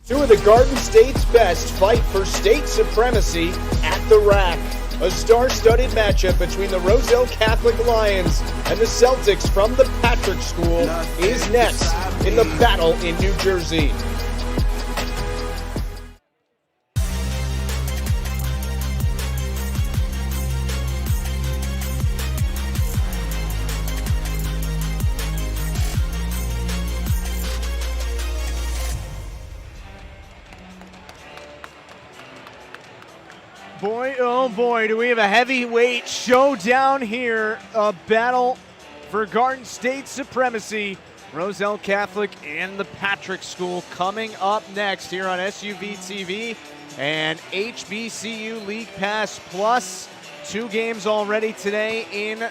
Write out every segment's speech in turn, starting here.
Two of the Garden State's best fight for state supremacy at the rack. A star-studded matchup between the Roselle Catholic Lions and the Celtics from the Patrick School is next in the battle in New Jersey. Boy, oh boy, do we have a heavyweight showdown here. A battle for Garden State supremacy. Roselle Catholic and the Patrick School coming up next here on SUVtv and HBCU League Pass Plus. 2 games already today in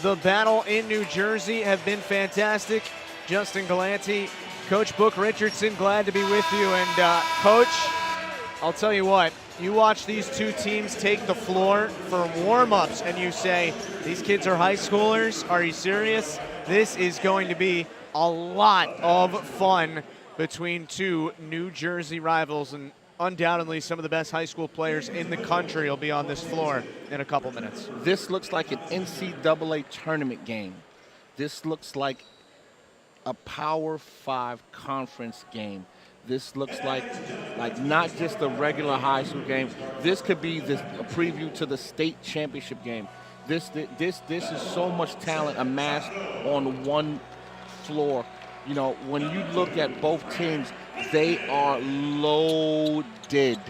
the battle in New Jersey have been fantastic. Justin Galanti, Coach Book Richardson, glad to be with you. And Coach, I'll tell you what, you watch these two teams take the floor for warm-ups and you say, these kids are high schoolers, are you serious? This is going to be a lot of fun between two New Jersey rivals, and undoubtedly some of the best high school players in the country will be on this floor in a couple minutes. This looks like an NCAA tournament game. This looks like a Power 5 conference game. This looks like not just a regular high school game. This could be a preview to the state championship game. This is so much talent amassed on one floor. You know, when you look at both teams, they are loaded.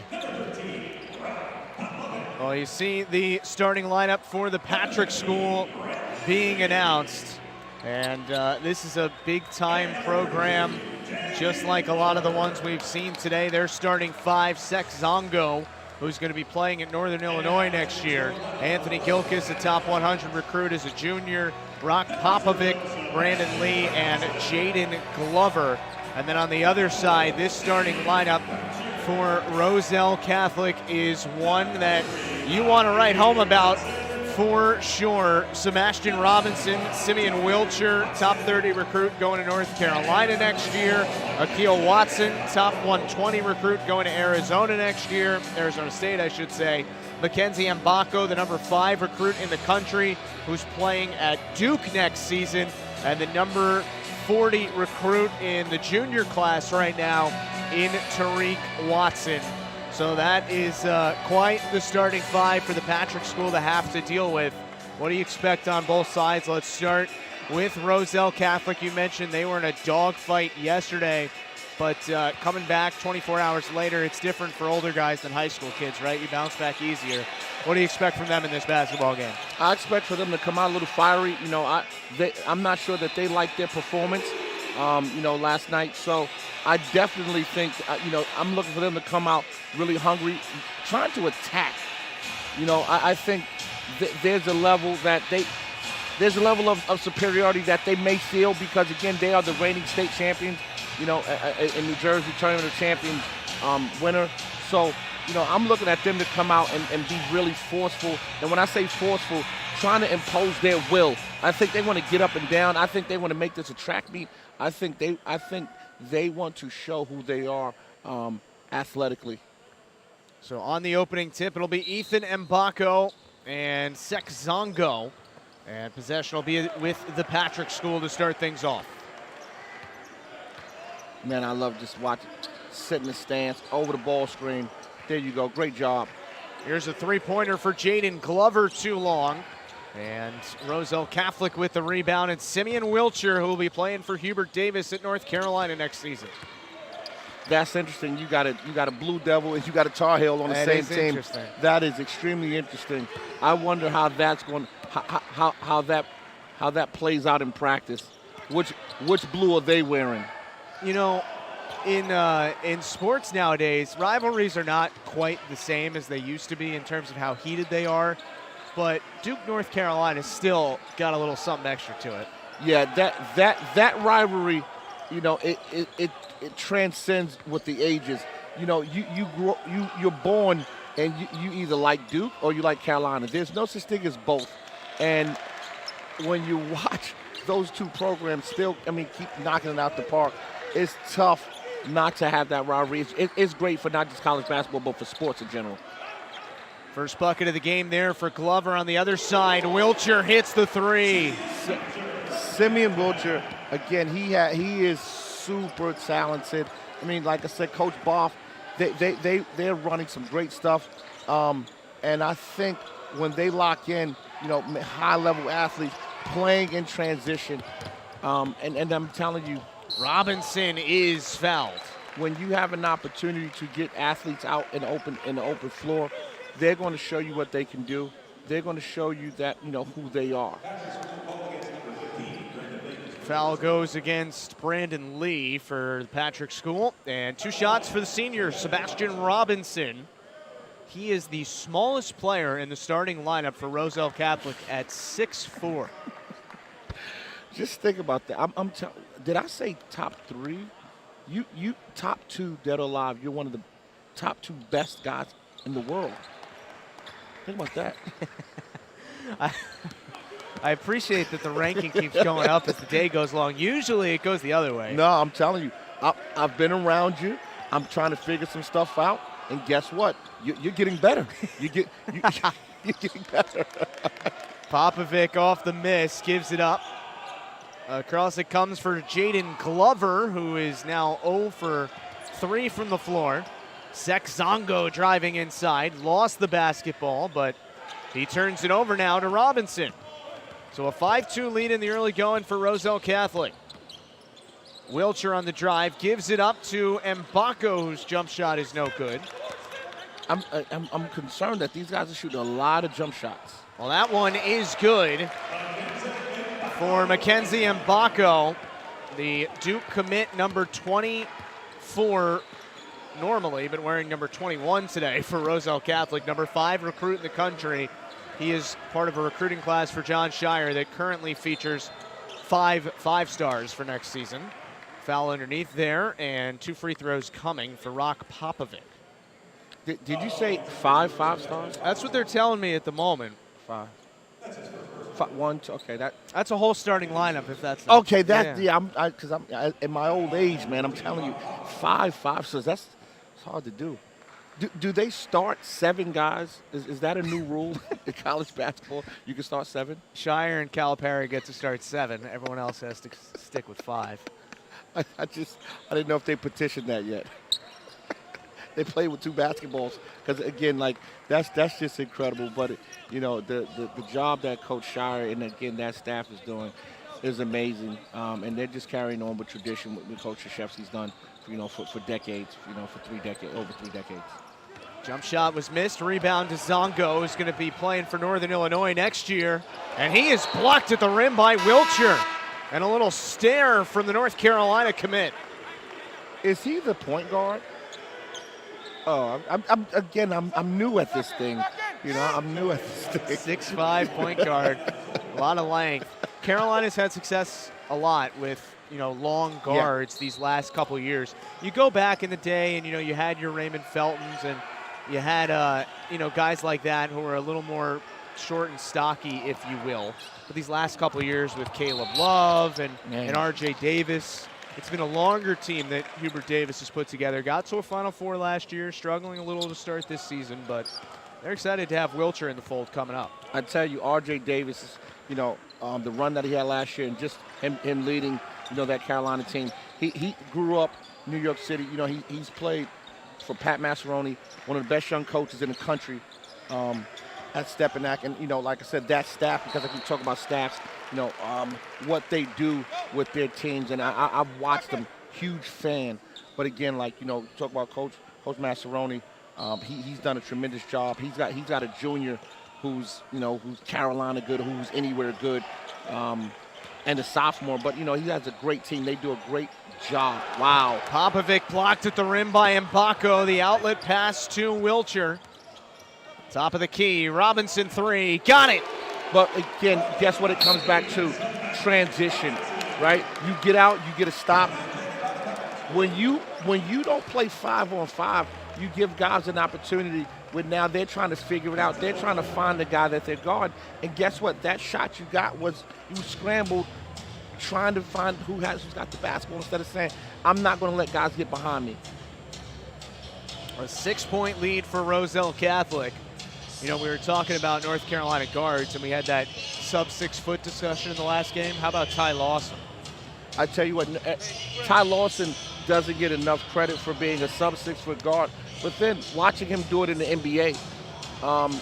Well, you see the starting lineup for the Patrick School being announced. And this is a big-time program, just like a lot of the ones we've seen today. They're starting 5, Sek Zongo, who's going to be playing at Northern Illinois next year. Anthony Gilkis, a top 100 recruit as a junior. Rock Popovic, Brandon Lee, and Jaiden Glover. And then on the other side, this starting lineup for Roselle Catholic is one that you want to write home about for sure. Sebastian Robinson, Simeon Wilcher, top 30 recruit going to North Carolina next year. Akil Watson, top 120 recruit going to Arizona next year. Arizona State, I should say. Mackenzie Mgbako, the number 5 recruit in the country, who's playing at Duke next season. And the number 40 recruit in the junior class right now in Tariq Watson. So that is quite the starting 5 for the Patrick School to have to deal with. What do you expect on both sides? Let's start with Roselle Catholic. You mentioned they were in a dogfight yesterday, but coming back 24 hours later, it's different for older guys than high school kids, right? You bounce back easier. What do you expect from them in this basketball game? I expect for them to come out a little fiery. You know, I'm not sure that they liked their performance, last night. So I definitely think, I'm looking for them to come out really hungry, trying to attack. I think there's a level of superiority that they may feel because, again, they are the reigning state champions, in New Jersey, Tournament of Champions winner. So, I'm looking at them to come out and be really forceful. And when I say forceful, trying to impose their will. I think they want to get up and down. I think they want to make this a track meet. I think they want to show who they are athletically. So on the opening tip, it'll be Ethan Mgbako and Sek Zongo. And possession will be with the Patrick School to start things off. Man, I love just watching, sit in the stance, over the ball screen. There you go, great job. Here's a three-pointer for Jaiden Glover, too long. And Roselle Catholic with the rebound, and Simeon Wilcher, who will be playing for Hubert Davis at North Carolina next season. That's interesting. You got a Blue Devil and you got a Tar Heel on the same team. That is extremely interesting. I wonder how that's going, how that plays out in practice. Which blue are they wearing? In sports nowadays, rivalries are not quite the same as they used to be in terms of how heated they are. But Duke, North Carolina still got a little something extra to it. Yeah, that rivalry, it transcends with the ages. You're born and you either like Duke or you like Carolina. There's no such thing as both. And when you watch those two programs keep knocking it out the park, it's tough not to have that rivalry. It's great for not just college basketball, but for sports in general. First bucket of the game there for Glover on the other side. Wilcher hits the three. Simeon Wilcher, again, he is super talented. I mean, like I said, Coach Boff, they're running some great stuff. And I think when they lock in, high-level athletes playing in transition, and I'm telling you, Robinson is fouled. When you have an opportunity to get athletes out in the open floor, they're going to show you what they can do. They're going to show you that, who they are. Foul goes against Brandon Lee for the Patrick School. And 2 shots for the senior, Sebastian Robinson. He is the smallest player in the starting lineup for Roselle Catholic at 6'4". Just think about that. Did I say top 3? You top 2 dead or alive. You're one of the top 2 best guys in the world. Think about that. I appreciate that the ranking keeps going up as the day goes along. Usually it goes the other way. No, I'm telling you. I've been around you. I'm trying to figure some stuff out. And guess what? You're getting better. You're getting better. Popovic off the miss, gives it up. Across it comes for Jaiden Glover, who is now 0 for 3 from the floor. Zek Zongo driving inside, lost the basketball, but he turns it over now to Robinson. So a 5-2 lead in the early going for Roselle Catholic. Wilcher on the drive, gives it up to Mgbako, whose jump shot is no good. I'm concerned that these guys are shooting a lot of jump shots. Well, that one is good for Mackenzie Mgbako, the Duke commit, number 24 normally, but wearing number 21 today for Roselle Catholic, number 5 recruit in the country. He is part of a recruiting class for John Shire that currently features 5 5-stars for next season. Foul underneath there, and 2 free throws coming for Rock Popovic. Did you say 5 5-stars? That's what they're telling me at the moment. 5. 1, 2, okay, that's a whole starting lineup. If that's okay, because I'm in my old age, man. I'm telling you, 5 5-stars. It's hard to do. Do they start 7 guys? Is that a new rule in college basketball? You can start 7. Shire and Calipari get to start 7. Everyone else has to stick with 5. I didn't know if they petitioned that yet. They play with 2 basketballs because, again, like that's just incredible. But the job that Coach Shire and again that staff is doing is amazing, and they're just carrying on with tradition with Coach Krzyzewski's done, for decades, for 3 decades, over 3 decades. Jump shot was missed. Rebound to Zongo, who's going to be playing for Northern Illinois next year, and he is blocked at the rim by Wilcher. And a little stare from the North Carolina commit. Is he the point guard? Oh, I'm new at this thing. I'm new at this thing. 6'5" point guard, a lot of length. Carolina's had success a lot with, long guards these last couple years. You go back in the day and, you had your Raymond Feltons and you had, guys like that who were a little more short and stocky, if you will. But these last couple of years with Caleb Love and R.J. Davis, it's been a longer team that Hubert Davis has put together. Got to a Final Four last year, struggling a little to start this season, but they're excited to have Wilcher in the fold coming up. I tell you, R.J. Davis, the run that he had last year and just him leading, that Carolina team. He grew up in New York City. He's played for Pat Massaroni, one of the best young coaches in the country. At Stepinac, and like I said, that staff, because I keep talking about staffs, what they do with their teams, and I've watched them, huge fan. But again, talk about Coach Massaroni, he's done a tremendous job. He's got a junior who's Carolina good, who's anywhere good, and a sophomore. But he has a great team. They do a great job. Wow. Popovic blocked at the rim by Mgbako. The outlet pass to Wilcher. Top of the key, Robinson 3, got it. But again, guess what it comes back to? Transition, right? You get out, you get a stop. When you don't play 5-on-5, you give guys an opportunity when now they're trying to figure it out. They're trying to find the guy that they're guarding. And guess what? That shot you got was you scrambled trying to find who's got the basketball instead of saying, I'm not going to let guys get behind me. A 6-point lead for Roselle Catholic. You know, we were talking about North Carolina guards, and we had that sub-6 foot discussion in the last game. How about Ty Lawson? I tell you what, Ty Lawson doesn't get enough credit for being a sub-6 foot guard, but then watching him do it in the NBA,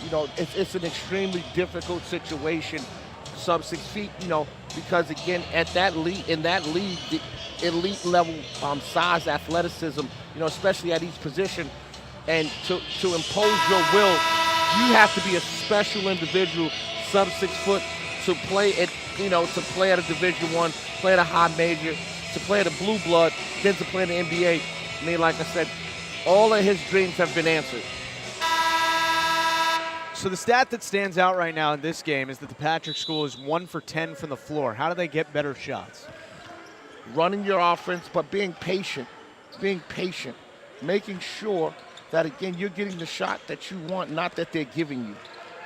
you know, it's an extremely difficult situation, sub-6 feet, you know, because again, in that league, the elite level size, athleticism, you know, especially at each position, and to impose your will, you have to be a special individual, sub-6 foot, to play at, you know, to play at a Division I, play at a high major, to play at a blue blood, then to play in the NBA. I mean, like I said, all of his dreams have been answered. So the stat that stands out right now in this game is that the Patrick School is 1 for 10 from the floor. How do they get better shots? Running your offense, but being patient, making sure that, again, you're getting the shot that you want, not that they're giving you.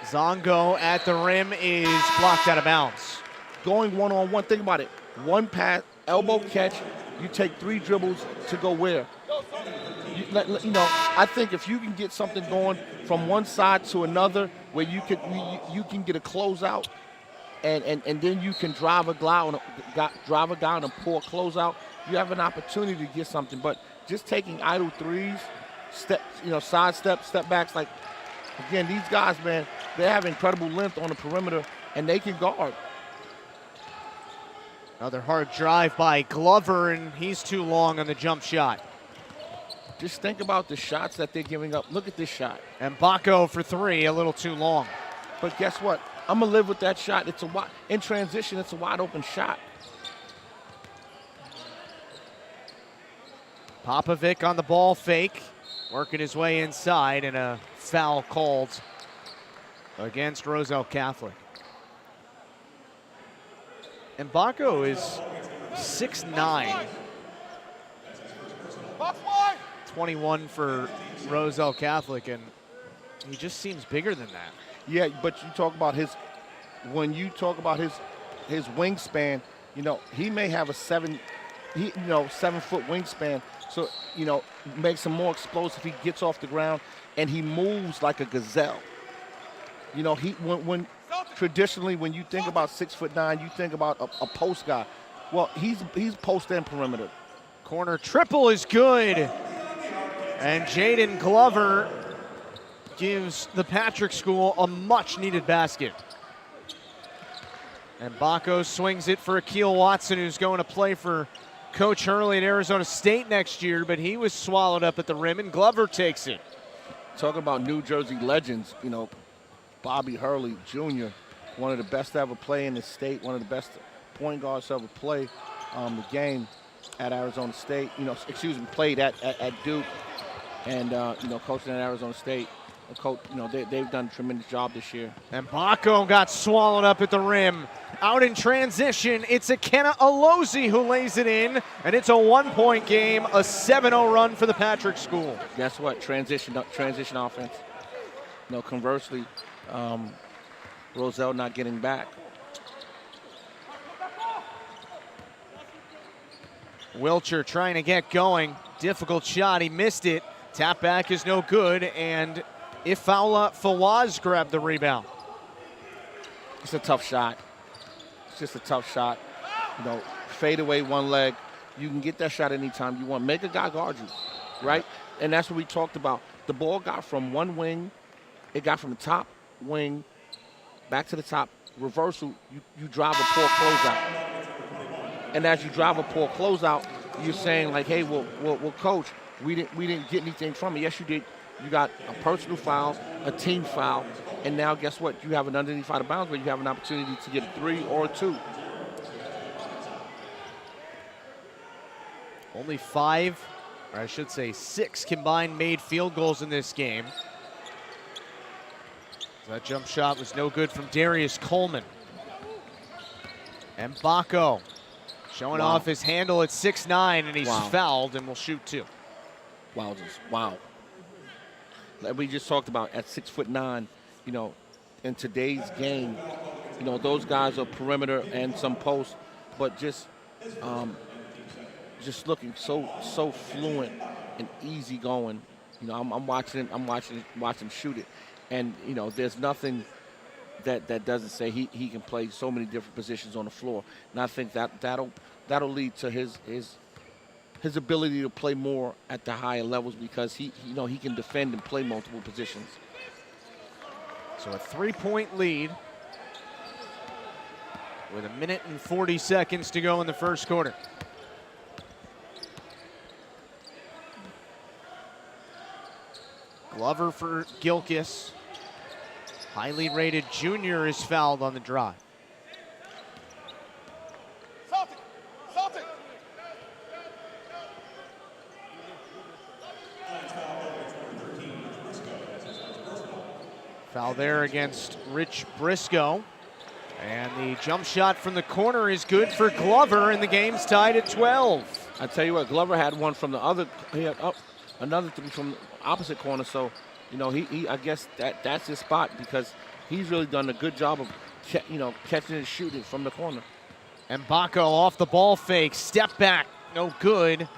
Zongo at the rim is blocked out of bounds. Going one-on-one, think about it. One pass, elbow catch, you take 3 dribbles to go where? You know, I think if you can get something going from one side to another where you can get a closeout and then you can drive a guy on a poor closeout, you have an opportunity to get something. But just taking idle threes, side step backs, like, again, these guys, man, they have incredible length on the perimeter, and they can guard. Another hard drive by Glover, and he's too long on the jump shot. Just think about the shots that they're giving up. Look at this shot. Mgbako for 3, a little too long. But guess what? I'm going to live with that shot. In transition, it's a wide open shot. Popovic on the ball fake, working his way inside, and a foul called against Roselle Catholic. Mgbako is 6'9". 21 for Roselle Catholic, and he just seems bigger than that. Yeah, but you talk about his wingspan, you know, he may have a 7-foot wingspan, so, you know, makes him more explosive. He gets off the ground and he moves like a gazelle. You know, when traditionally when you think about 6'9", you think about a post guy. Well, he's post and perimeter. Corner triple is good. And Jaiden Glover gives the Patrick School a much-needed basket. And Mgbako swings it for Akeel Watson, who's going to play for Coach Hurley at Arizona State next year, but he was swallowed up at the rim, and Glover takes it. Talking about New Jersey legends, you know, Bobby Hurley Jr., one of the best to ever play in the state, one of the best point guards to ever play the game at Arizona State. Played at Duke. And, coaching at Arizona State, they've done a tremendous job this year. And Mgbako got swallowed up at the rim. Out in transition, it's Ikenna Alozie who lays it in, and it's a 1-point game, a 7-0 run for the Patrick School. Guess what? Transition offense. Conversely, Roselle not getting back. Wilcher trying to get going. Difficult shot. He missed it. Tap back is no good, and Ifeala Fawaz grabbed the rebound. It's a tough shot. It's just a tough shot. Fade away one leg. You can get that shot anytime you want. Make a guy guard you, right? And that's what we talked about. The ball got from one wing. It got from the top wing back to the top. Reversal, you drive a poor closeout. And as you drive a poor closeout, you're saying, like, hey, well, coach, we didn't get anything from it. Yes, you did. You got a personal foul, a team foul, and now guess what? You have an underneath out of bounds where you have an opportunity to get a 3 or a 2. Only 5, or I should say 6 combined made field goals in this game. That jump shot was no good from Darius Coleman. And Mgbako showing off his handle at 6'9", and he's fouled and will shoot 2. Wow. Like we just talked about, at 6'9", in today's game, those guys are perimeter and some post. but just looking so fluent and easy going. You know, I'm watching him shoot it, and you know, there's nothing that doesn't say he can play so many different positions on the floor. And I think that'll lead to his ability to play more at the higher levels, because he can defend and play multiple positions. So a 3-point lead with 1 minute and 40 seconds to go in the first quarter. Glover for Gilkis. Highly rated junior is fouled on the drive. Foul there against Rich Briscoe. And the jump shot from the corner is good for Glover, and the game's tied at 12. I tell you what, Glover had one from the other, he had another three from the opposite corner. So, you know, I guess that's his spot, because he's really done a good job of, catching and shooting from the corner. Mgbako off the ball fake, step back, no good.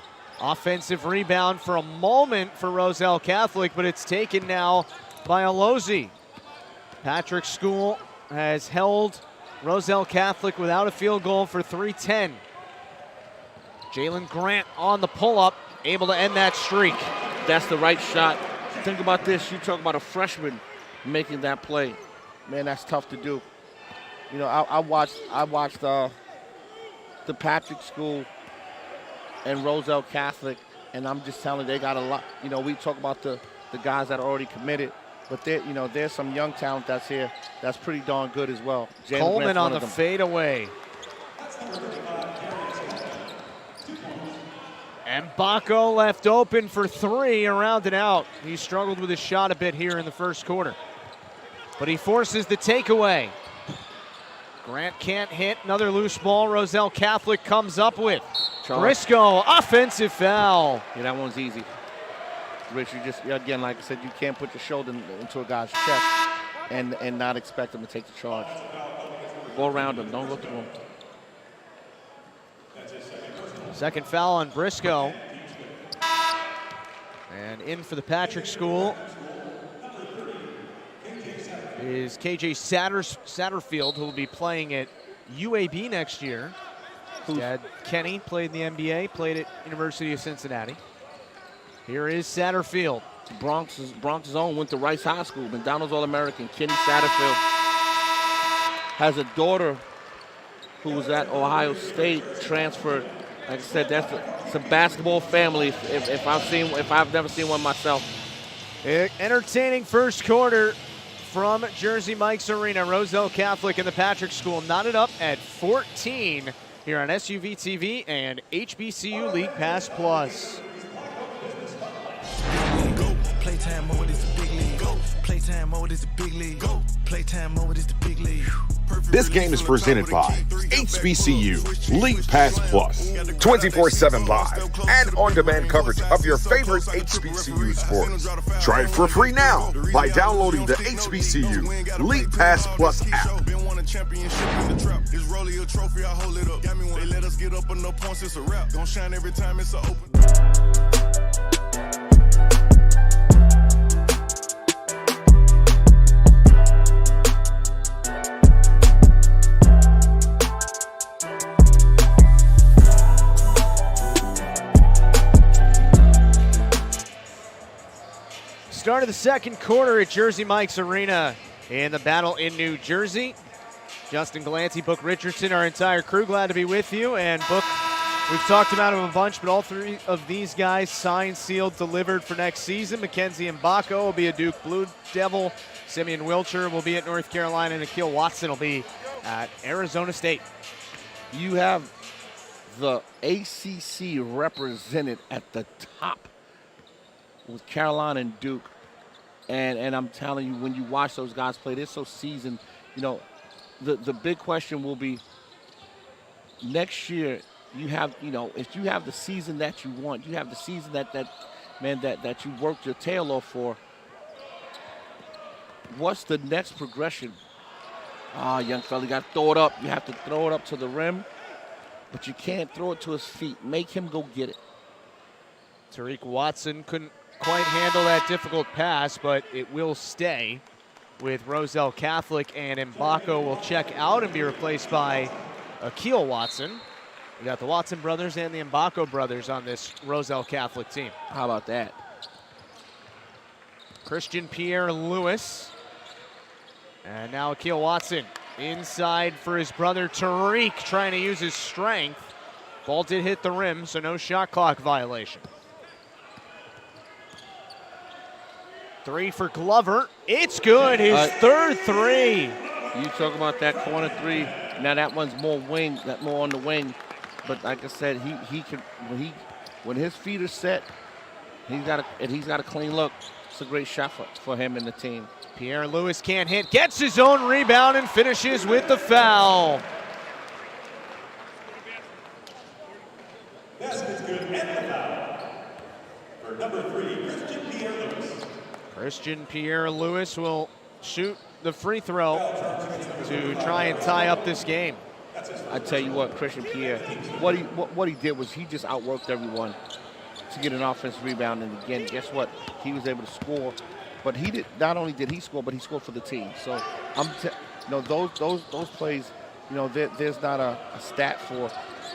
Offensive rebound for a moment for Roselle Catholic, but it's taken now by Alozi. Patrick School has held Roselle Catholic without a field goal for 3:10. Jalen Grant on the pull-up, able to end that streak. That's the right shot. Think about this. You talk about a freshman making that play. Man, that's tough to do. You know, I watched the Patrick School and Roselle Catholic, and I'm just telling you, they got a lot. You know, we talk about the guys that are already committed, but there's some young talent that's here that's pretty darn good as well. Coleman on the fadeaway. Mgbako left open for three, around and out. He struggled with his shot a bit here in the first quarter, but he forces the takeaway. Grant can't hit. Another loose ball Roselle Catholic comes up with. Briscoe, offensive foul. Yeah, that one's easy. Rich, you just, again, like I said, you can't put your shoulder into a guy's chest and not expect him to take the charge. Go around him, don't go through him. Second foul on Briscoe. And in for the Patrick School is KJ Satterfield, who will be playing at UAB next year. His dad, Kenny, played in the NBA, played at University of Cincinnati. Here is Satterfield. Bronx's own, went to Rice High School, McDonald's All-American. Kenny Satterfield has a daughter who was at Ohio State, transferred. Like I said, it's a basketball family. If I've never seen one myself. Entertaining first quarter from Jersey Mike's Arena. Roselle Catholic and the Patrick School knotted up at 14 here on SUVtv and HBCU League Pass Plus. Playtime mode is the big league. Playtime mode is the big league. Playtime mode is the big league. This game is presented by HBCU League Pass Plus. 24/7 live and on-demand coverage of your favorite HBCU sports. Try it for free now by downloading the HBCU League Pass Plus app. Championship in the trap. It's Rolly a trophy, I hold it up. They let us get up on no points, it's a wrap. Gonna shine every time it's a open. Start of the second quarter at Jersey Mike's Arena in the battle in New Jersey. Justin Galanti, Book Richardson, our entire crew, glad to be with you. And Book, we've talked about him a bunch, but all three of these guys signed, sealed, delivered for next season. Mackenzie Mgbako will be a Duke Blue Devil. Simeon Wilcher will be at North Carolina, and Akil Watson will be at Arizona State. You have the ACC represented at the top with Carolina and Duke. And I'm telling you, when you watch those guys play, they're so seasoned. You know, the big question will be next year. You have, you know, if you have the season that you want, you have the season that you worked your tail off for. What's the next progression? Young fella, you got to throw it up. You have to throw it up to the rim. but you can't throw it to his feet. Make him go get it. Tariq Watson couldn't quite handle that difficult pass, but it will stay with Roselle Catholic, and Mgbako will check out and be replaced by Akil Watson. We got the Watson brothers and the Mgbako brothers on this Roselle Catholic team. How about that? Christian Pierre Lewis. And now Akil Watson inside for his brother Tariq, trying to use his strength. Ball did hit the rim, so no shot clock violation. 3 for Glover. It's good, his third three. You talk about that corner three. Now that one's more wing, that more on the wing. But like I said, he can when his feet are set, he's got a clean look. It's a great shot for him and the team. Pierre Lewis can't hit, gets his own rebound and finishes with the foul. Basket's good and the foul. For number 3, Christian Pierre Lewis. Christian Pierre Lewis will shoot the free throw to try and tie up this game. I tell you what, Christian Pierre, what he did was he just outworked everyone to get an offensive rebound. And again, guess what? He was able to score. But he did not only did he score, but he scored for the team. So those plays, there's not a stat for,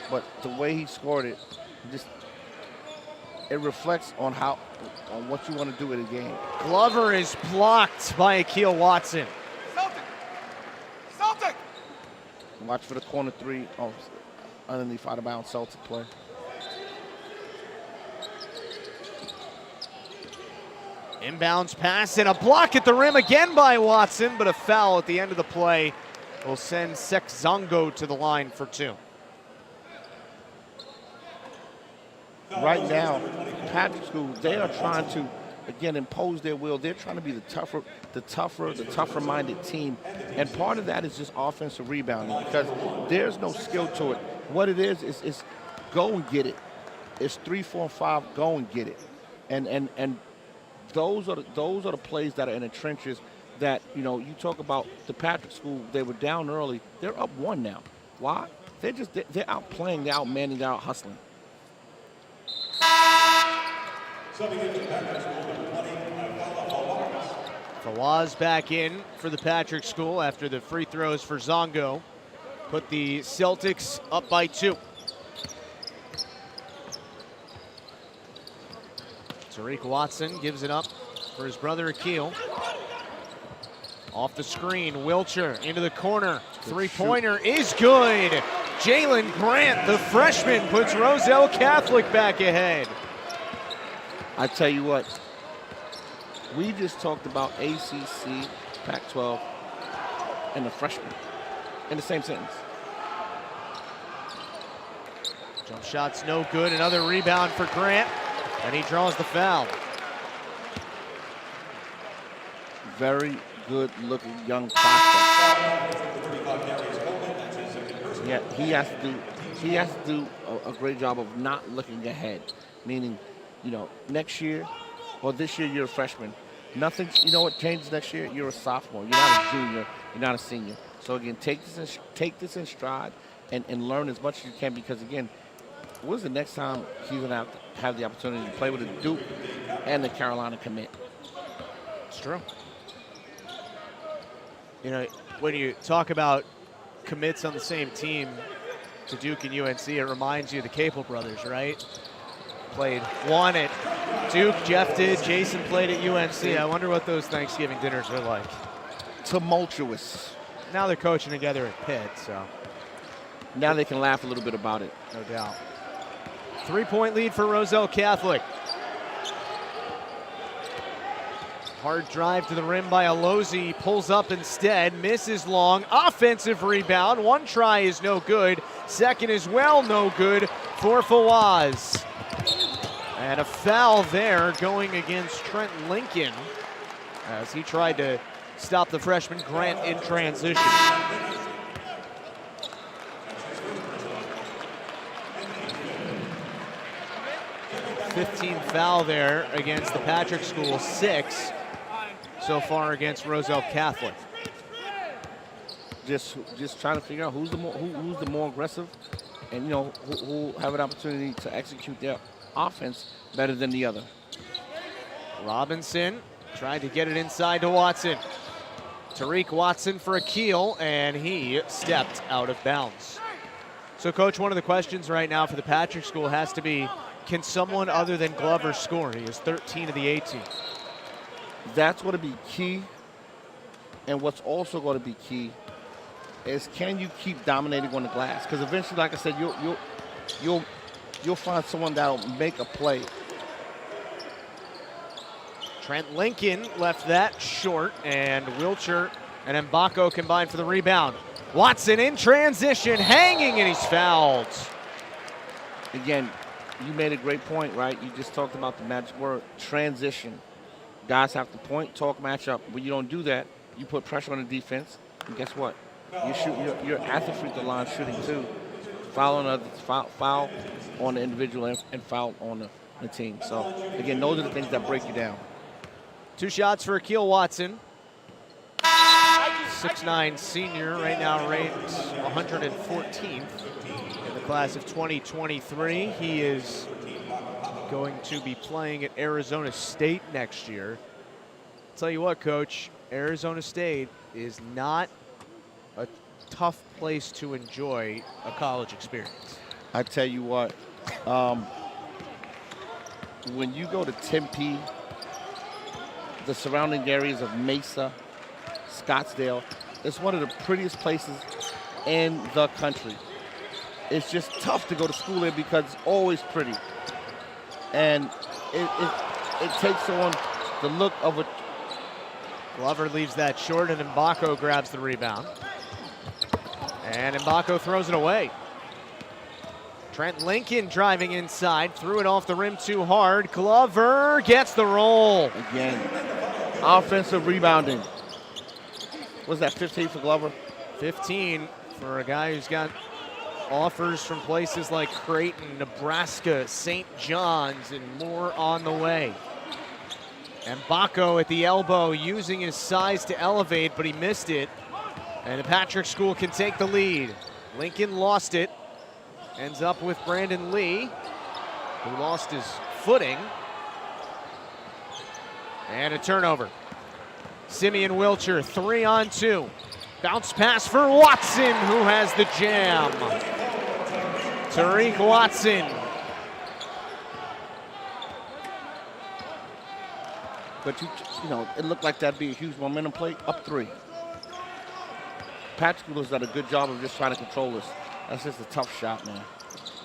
but the way he scored it, it reflects on what you want to do in a game. Glover is blocked by Akil Watson. Celtic! Watch for the corner three. Oh, underneath out of bounds, Celtic play. Inbounds pass and a block at the rim again by Watson, but a foul at the end of the play will send Zongo to the line for 2. Right now, Patrick School, they are trying to, again, impose their will. They're trying to be the tougher-minded team. And part of that is just offensive rebounding because there's no skill to it. What it is go and get it. It's 3, 4, and 5, go and get it. And those are the plays that are in the trenches that, you talk about the Patrick School, they were down early. They're up 1 now. Why? They're outplaying, they're outmanning, they're out hustling. Fawaz back in for the Patrick School after the free throws for Zongo. Put the Celtics up by 2. Tariq Watson gives it up for his brother Akil. Off the screen, Wilcher into the corner. Three-pointer is good. Jalen Grant, the freshman, puts Roselle Catholic back ahead. I tell you what, we just talked about ACC, Pac-12, and the freshman in the same sentence. Jump shot's no good. Another rebound for Grant, and he draws the foul. Very good-looking young prospect. Yeah, he has to do a great job of not looking ahead, meaning, next year or this year you're a freshman. Nothing, what changes next year? You're a sophomore. You're not a junior. You're not a senior. So again, take this in stride and learn as much as you can because again, when's the next time he's gonna have the opportunity to play with the Duke and the Carolina commit? It's true. When you talk about commits on the same team to Duke and UNC, it reminds you of the Capel brothers, right? Played one at Duke, Jeff did, Jason played at UNC. I wonder what those Thanksgiving dinners are like. Tumultuous. Now they're coaching together at Pitt, so. Now they can laugh a little bit about it. No doubt. 3-point lead for Roselle Catholic. Hard drive to the rim by Alozi, pulls up instead, misses long, offensive rebound. One try is no good, second as well no good for Fawaz. And a foul there going against Trent Lincoln as he tried to stop the freshman Grant in transition. 15th foul there against the Patrick School, 6 so far against Roselle Catholic. Just trying to figure out who's the more aggressive and you know, who have an opportunity to execute their offense better than the other. Robinson tried to get it inside to Watson. Tariq Watson for a keel, and he stepped out of bounds. So, Coach, one of the questions right now for the Patrick School has to be, can someone other than Glover score? He is 13 of the 18. That's going to be key. And what's also going to be key is, can you keep dominating on the glass? Because eventually, like I said, you'll find someone that'll make a play. Trent Lincoln left that short, and Wilcher and Mgbako combined for the rebound. Watson in transition, hanging, and he's fouled. Again, you made a great point, right? You just talked about the magic word, transition. Guys have to point, talk, match up. When you don't do that, you put pressure on the defense, and guess what? You're at the free throw line shooting too. Foul on the individual and foul on the team. So, again, those are the things that break you down. 2 shots for Akil Watson. 6'9" senior, right now ranked 114th in the class of 2023. He is going to be playing at Arizona State next year. Tell you what, Coach, Arizona State is not a tough place to enjoy a college experience. I tell you what, when you go to Tempe, the surrounding areas of Mesa, Scottsdale, it's one of the prettiest places in the country. It's just tough to go to school there because it's always pretty. And it takes on the look of a... Glover leaves that short, and Mgbako grabs the rebound. And Mgbako throws it away. Trent Lincoln driving inside, threw it off the rim too hard. Glover gets the roll. Again, offensive rebounding. Was that 15 for Glover? 15 for a guy who's got offers from places like Creighton, Nebraska, St. John's, and more on the way. Mgbako at the elbow, using his size to elevate, but he missed it. And the Patrick School can take the lead. Lincoln lost it. Ends up with Brandon Lee, who lost his footing. And a turnover. Simeon Wilcher, 3-on-2. Bounce pass for Watson, who has the jam. Tariq Watson. But you know, it looked like that'd be a huge momentum play. Up 3. Patrick School has done a good job of just trying to control this. That's just a tough shot, man.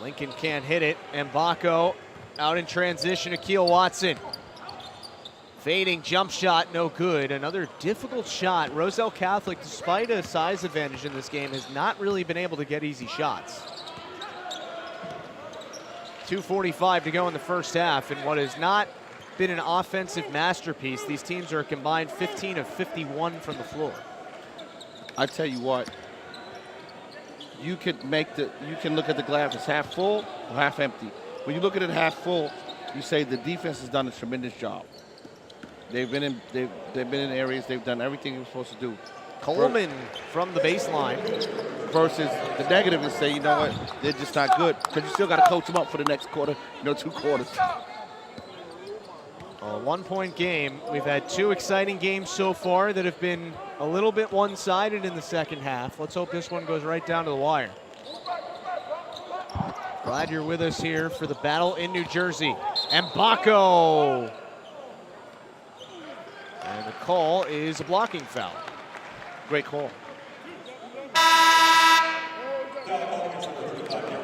Lincoln can't hit it. Mgbako out in transition. Akil Watson. Fading jump shot, no good. Another difficult shot. Roselle Catholic, despite a size advantage in this game, has not really been able to get easy shots. 2:45 to go in the first half, and what has not been an offensive masterpiece. These teams are a combined 15 of 51 from the floor. I tell you what, you can look at the glass as half full or half empty. When you look at it half full, you say the defense has done a tremendous job. They've been in areas, they've done everything they're supposed to do. Coleman from the baseline. Versus the negative is say, you know what, they're just not good. Because you still got to coach them up for the next quarter, 2 quarters. A 1-point game. We've had 2 exciting games so far that have been a little bit one-sided in the second half. Let's hope this one goes right down to the wire. Glad you're with us here for the battle in New Jersey. Mgbako. And the call is a blocking foul. Great call.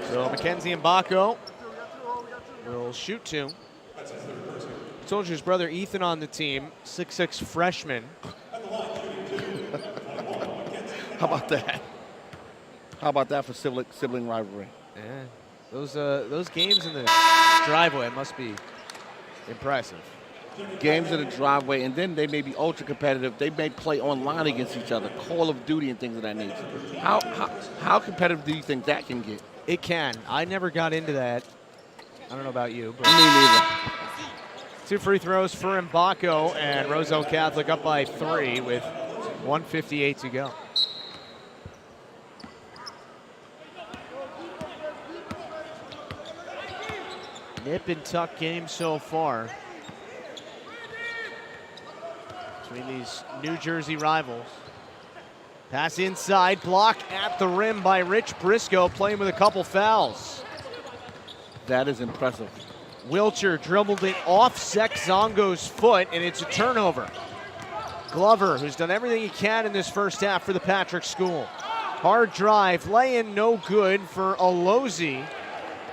So Mackenzie Mgbako will shoot 2. Told you his brother Ethan on the team, 6'6" freshman. How about that? How about that for sibling rivalry? Yeah, those games in the driveway must be impressive. Games in the driveway, and then they may be ultra competitive. They may play online against each other, Call of Duty and things of that nature. How competitive do you think that can get? It can. I never got into that. I don't know about you, but me neither. 2 free throws for Mgbako, and Roselle Catholic up by 3 with 1:58 to go. nip and tuck game so far between these New Jersey rivals. Pass inside, block at the rim by Rich Briscoe, playing with a couple fouls. That is impressive. Wilcher dribbled it off Zongo's foot, and it's a turnover. Glover, who's done everything he can in this first half for the Patrick School. Hard drive, lay-in no good for Alozi.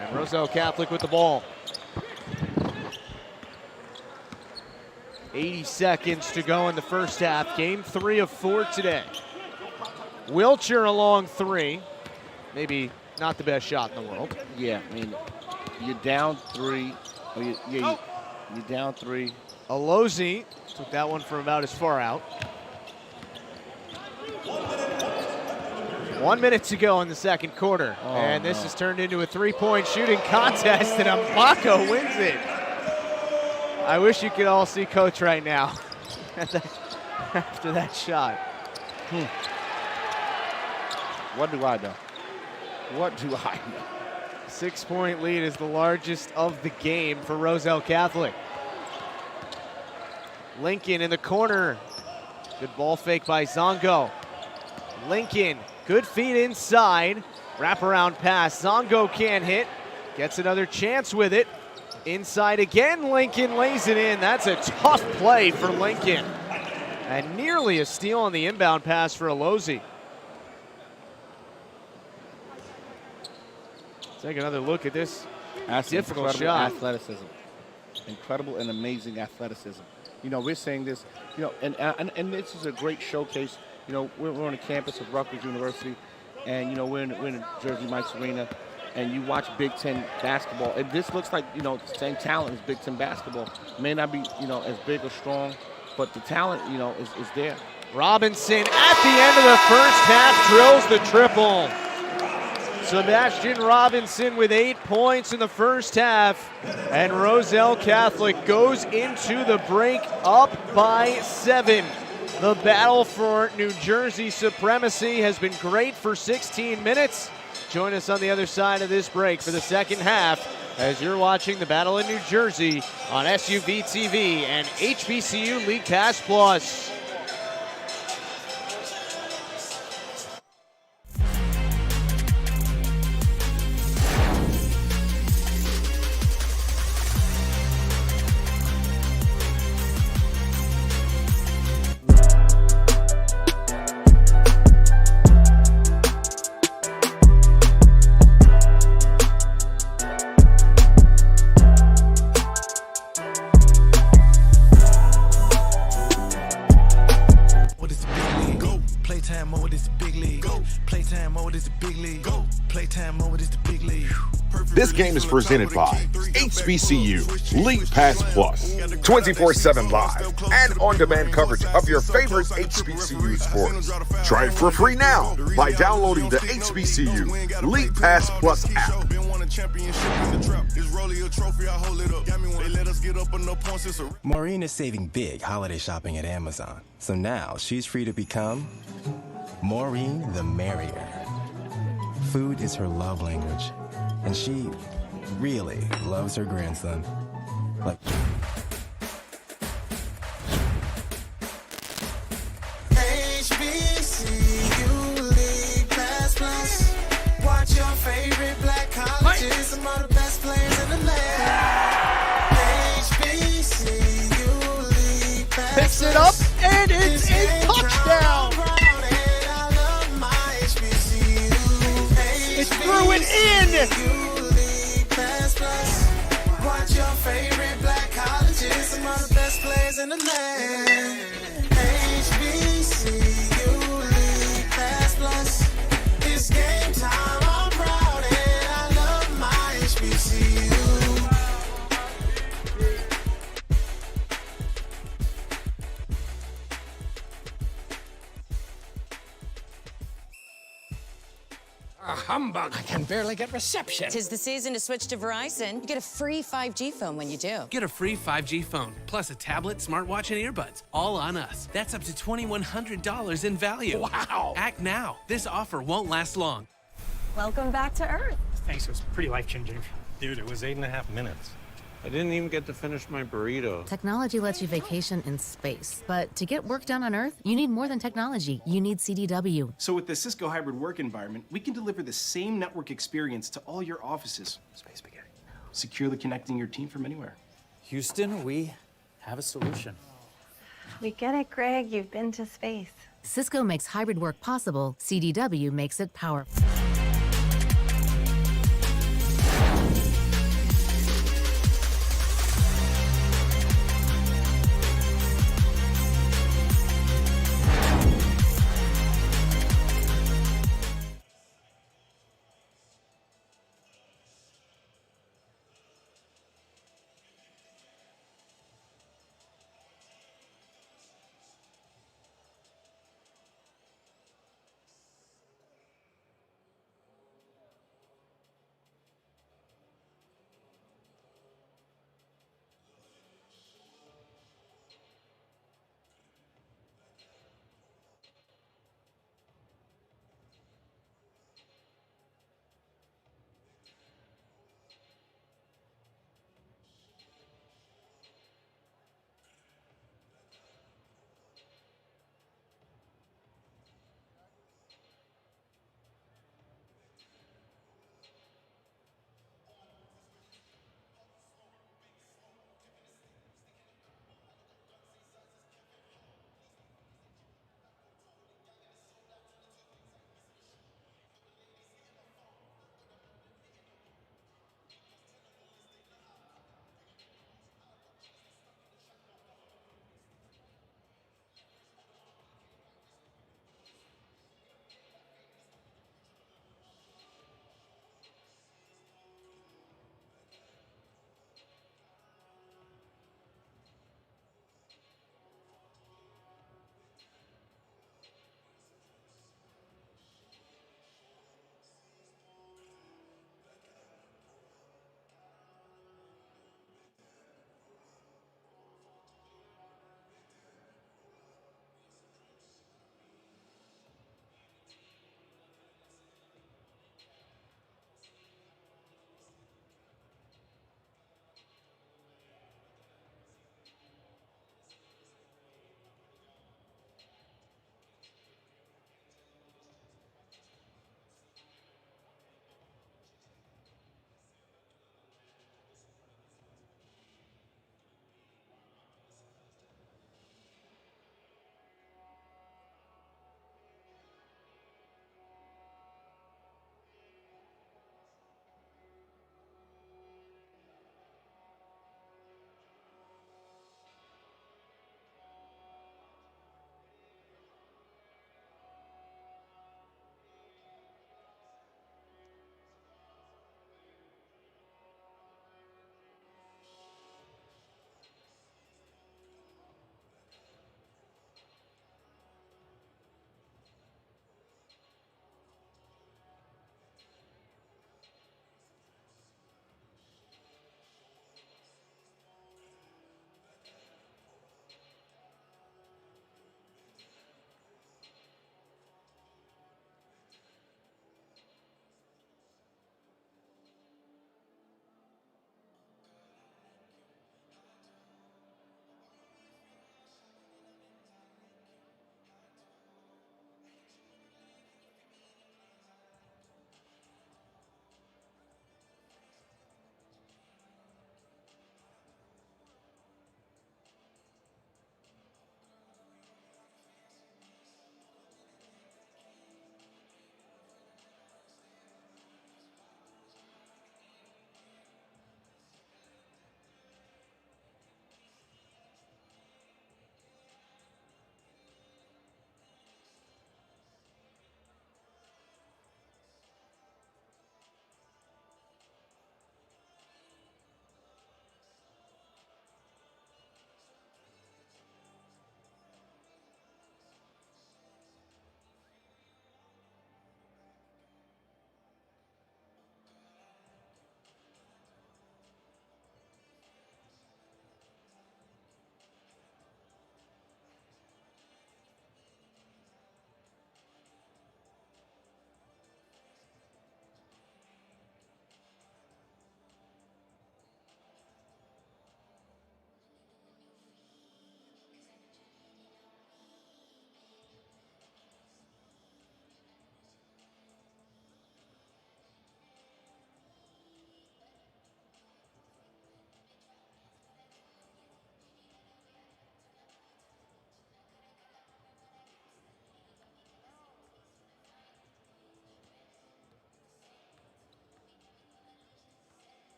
And Roselle Catholic with the ball. 80 seconds to go in the first half. Game 3 of 4 today. Wilcher along 3. Maybe not the best shot in the world. Yeah, I mean, you're down 3. You're down 3. Alozi took that one from about as far out. 1 minute to go in the second quarter. And this has turned into a 3-point shooting contest, and Mgbako wins it. I wish you could all see Coach right now after that shot. What do I know? What do I know? 6-point lead is the largest of the game for Roselle Catholic. Lincoln in the corner. Good ball fake by Zongo. Lincoln, good feed inside. Wraparound pass. Zongo can't hit. Gets another chance with it. Inside again, Lincoln lays it in. That's a tough play for Lincoln. And nearly a steal on the inbound pass for Alozi. Take another look at this difficult shot. Athleticism. Incredible and amazing athleticism. You know, we're saying this, you know, and this is a great showcase. You know, we're on the campus of Rutgers University, and, you know, we're in Jersey Mike's Arena, and you watch Big Ten basketball. And this looks like, you know, the same talent as Big Ten basketball. May not be, you know, as big or strong, but the talent, you know, is there. Robinson at the end of the first half drills the triple. Sebastian Robinson with 8 points in the first half, and Roselle Catholic goes into the break up by 7. The battle for New Jersey supremacy has been great for 16 minutes. Join us on the other side of this break for the second half as you're watching the battle in New Jersey on SUVtv and HBCU League Pass Plus. This game is presented by HBCU League Pass Plus, 24/7 live and on-demand coverage of your favorite HBCU sports. Try it for free now by downloading the HBCU League Pass Plus app. Maureen is saving big holiday shopping at Amazon, so now she's free to become Maureen the Merrier. Food is her love language, and she really loves her grandson. Like HBCU League Pass Plus. Watch your favorite black colleges, some of the best players in the land. HBCU League Pass Plus. Picks it up, and it's a touchdown. It threw it in. Watch your favorite black colleges, some of the best players in the land. HBCU League Pass Plus. It's game time, I'm proud and I love my HBCU. A humbug. I can barely get reception. 'Tis the season to switch to Verizon. You get a free 5G phone when you do. Get a free 5G phone, plus a tablet, smartwatch, and earbuds, all on us. That's up to $2,100 in value. Wow. Act now. This offer won't last long. Welcome back to Earth. Thanks, it was pretty life-changing. Dude, it was 8.5 minutes. I didn't even get to finish my burrito. Technology lets you vacation in space, but to get work done on Earth, you need more than technology. You need CDW. So with the Cisco hybrid work environment, we can deliver the same network experience to all your offices. Space spaghetti. Securely connecting your team from anywhere. Houston, we have a solution. We get it, Greg. You've been to space. Cisco makes hybrid work possible. CDW makes it powerful.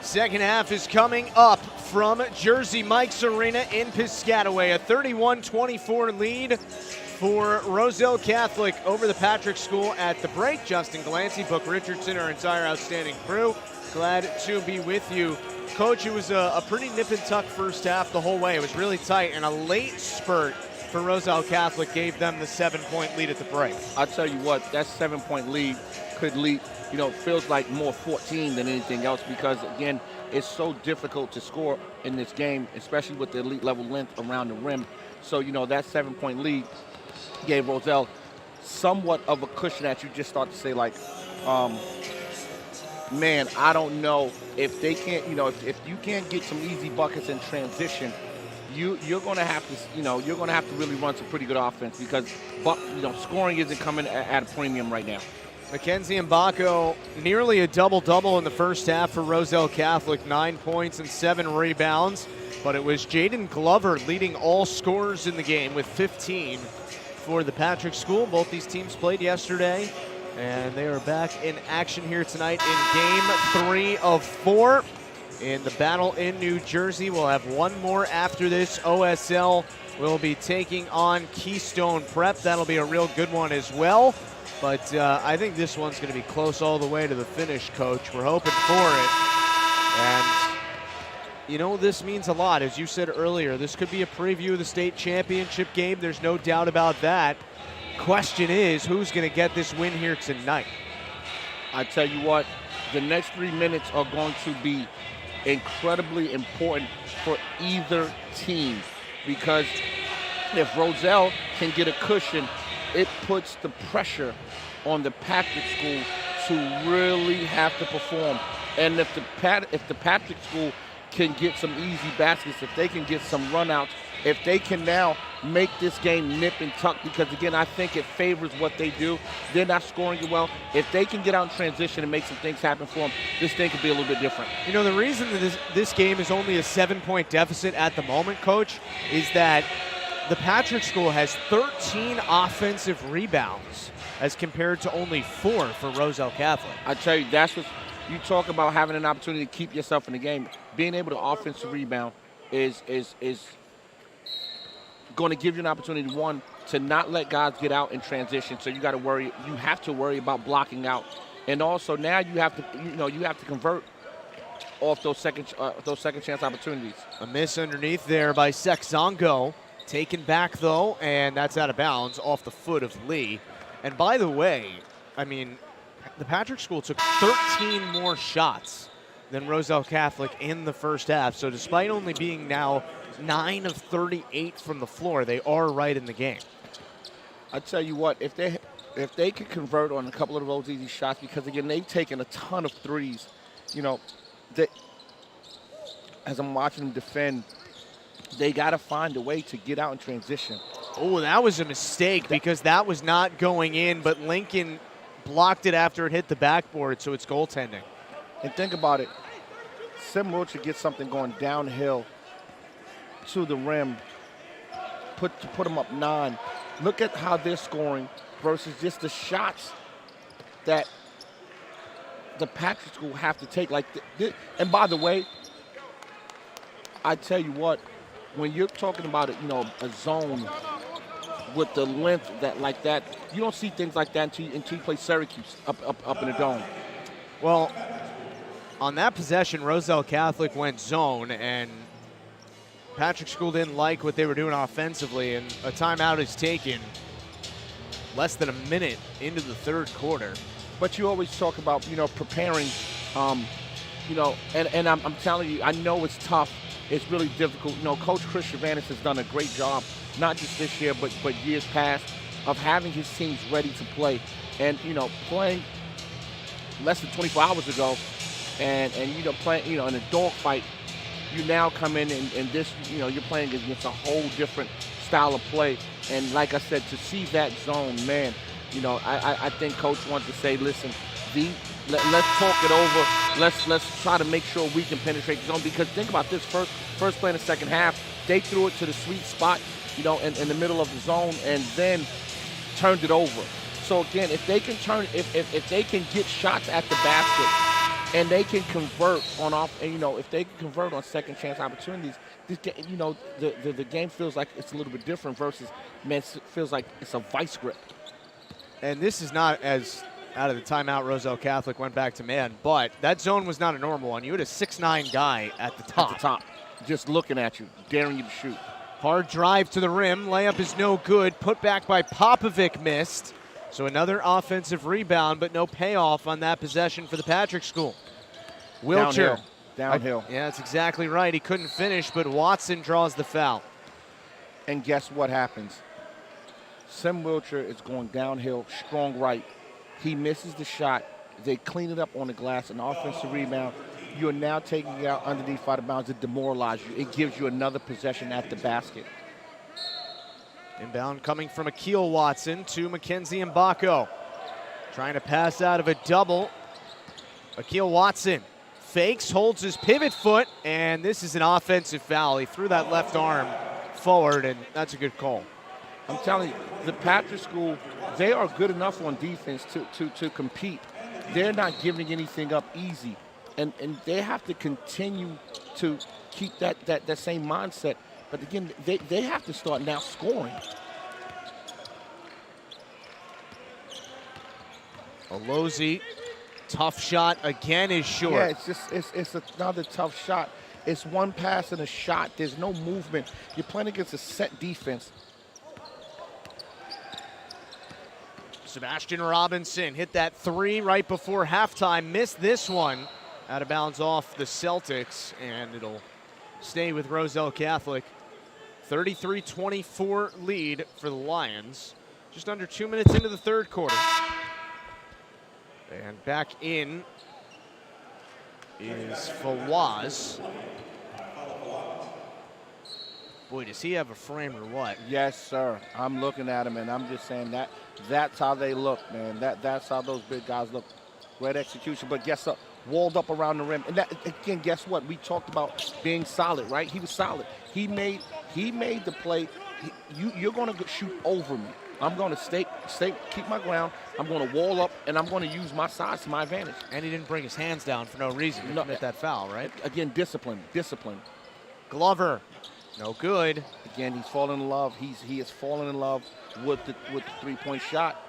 Second half is coming up from Jersey Mike's Arena in Piscataway. A 31-24 lead for Roselle Catholic over the Patrick School at the break. Justin Glancy, Book Richardson, our entire outstanding crew. Glad to be with you. Coach, it was a pretty nip and tuck first half the whole way. It was really tight, and a late spurt for Roselle Catholic gave them the 7-point lead at the break. I'll tell you what, that 7-point lead could lead, feels like more 14 than anything else because, again, it's so difficult to score in this game, especially with the elite level length around the rim. So, that 7-point lead gave Roselle somewhat of a cushion that you just start to say, like, man, I don't know if they can't, if you can't get some easy buckets in transition, you're going to have to, you're going to have to really run some pretty good offense because, scoring isn't coming at a premium right now. Mackenzie Mgbako, nearly a double-double in the first half for Roselle Catholic, 9 points and 7 rebounds. But it was Jaiden Glover leading all scorers in the game with 15 for the Patrick School. Both these teams played yesterday, and they are back in action here tonight in Game 3 of 4 in the battle in New Jersey. We'll have one more after this. OSL will be taking on Keystone Prep. That'll be a real good one as well. But I think this one's going to be close all the way to the finish, Coach. We're hoping for it. And, this means a lot. As you said earlier, this could be a preview of the state championship game. There's no doubt about that. Question is, who's going to get this win here tonight? I tell you what, the next 3 minutes are going to be incredibly important for either team because if Roselle can get a cushion, it puts the pressure on the Patrick School to really have to perform. And if the Patrick School can get some easy baskets, if they can get some runouts, if they can now make this game nip and tuck, because again, I think it favors what they do. They're not scoring it well. If they can get out in transition and make some things happen for them, this thing could be a little bit different. The reason that this game is only a 7-point deficit at the moment, Coach, is that the Patrick School has 13 offensive rebounds as compared to only 4 for Roselle Catholic. I tell you, that's what you talk about, having an opportunity to keep yourself in the game. Being able to offensive rebound is going to give you an opportunity, one, to not let guys get out in transition. So you have to worry about blocking out. And also now you have to convert off those second chance opportunities. A miss underneath there by Sexongo. Taken back, though, and that's out of bounds off the foot of Lee. And by the way, the Patrick School took 13 more shots than Roselle Catholic in the first half. So despite only being now 9 of 38 from the floor, they are right in the game. I tell you what, if they can convert on a couple of those easy shots, because again, they've taken a ton of threes. As I'm watching them defend, they got to find a way to get out in transition. Oh, that was a mistake because that was not going in, but Lincoln blocked it after it hit the backboard, so it's goaltending. And think about it. Sim Wilcher gets something going downhill to the rim, put them up 9. Look at how they're scoring versus just the shots that the Patrick School have to take. And by the way, I tell you what, when you're talking about a zone with the length like that, you don't see things like that until you play Syracuse up in the dome. Well, on that possession, Roselle Catholic went zone, and Patrick School didn't like what they were doing offensively, and a timeout is taken less than a minute into the third quarter. But you always talk about, preparing, and I'm telling you, I know it's tough. It's really difficult. Coach Chris Chavanis has done a great job, not just this year, but years past, of having his teams ready to play. And, playing less than 24 hours ago and playing, in a dogfight, you now come in and this, you're playing against a whole different style of play. And like I said, to see that zone, man, I think Coach wanted to say, listen, let's talk it over. Let's try to make sure we can penetrate the zone, because think about this: first play in the second half, they threw it to the sweet spot, in the middle of the zone, and then turned it over. So again, if they can if they can get shots at the basket and they can convert on off. And if they can convert on second chance opportunities, this the game feels like it's a little bit different versus man, it feels like it's a vice grip. And this is not as out of the timeout. Roselle Catholic went back to man, but that zone was not a normal one. You had a 6'9" guy at the top. Just looking at you, daring you to shoot. Hard drive to the rim. Layup is no good. Put back by Popovic, missed. So another offensive rebound, but no payoff on that possession for the Patrick School. Wilcher. Downhill. Yeah, that's exactly right. He couldn't finish, but Watson draws the foul. And guess what happens? Sim Wilcher is going downhill, strong right. He misses the shot. They clean it up on the glass, an offensive rebound. You are now taking it out underneath out of bounds to demoralize you. It gives you another possession at the basket. Inbound coming from Akil Watson to Mackenzie Mgbako. Trying to pass out of a double. Akil Watson fakes, holds his pivot foot, and this is an offensive foul. He threw that left arm forward, and that's a good call. I'm telling you, the Patrick School, they are good enough on defense to compete. They're not giving anything up easy. And they have to continue to keep that same mindset. But again, they have to start now scoring. Alozi, tough shot again is short. Yeah, it's another tough shot. It's one pass and a shot. There's no movement. You're playing against a set defense. Sebastian Robinson hit that three right before halftime. Missed this one. Out of bounds off the Celtics, and it'll stay with Roselle Catholic. 33-24 lead for the Lions. Just under 2 minutes into the third quarter. And back in is Fawaz. Boy, does he have a frame or what? Yes, sir. I'm looking at him, and I'm just saying that's how they look, man. That's how those big guys look. Great execution, but guess what? Walled up around the rim. And that, again, guess what? We talked about being solid, right? He was solid. He made the play. You're going to shoot over me. I'm going to keep my ground. I'm going to wall up, and I'm going to use my size to my advantage. And he didn't bring his hands down for no reason to commit that foul, right? Again, discipline. Glover, no good. Again, he's fallen in love. He has fallen in love with the three-point shot.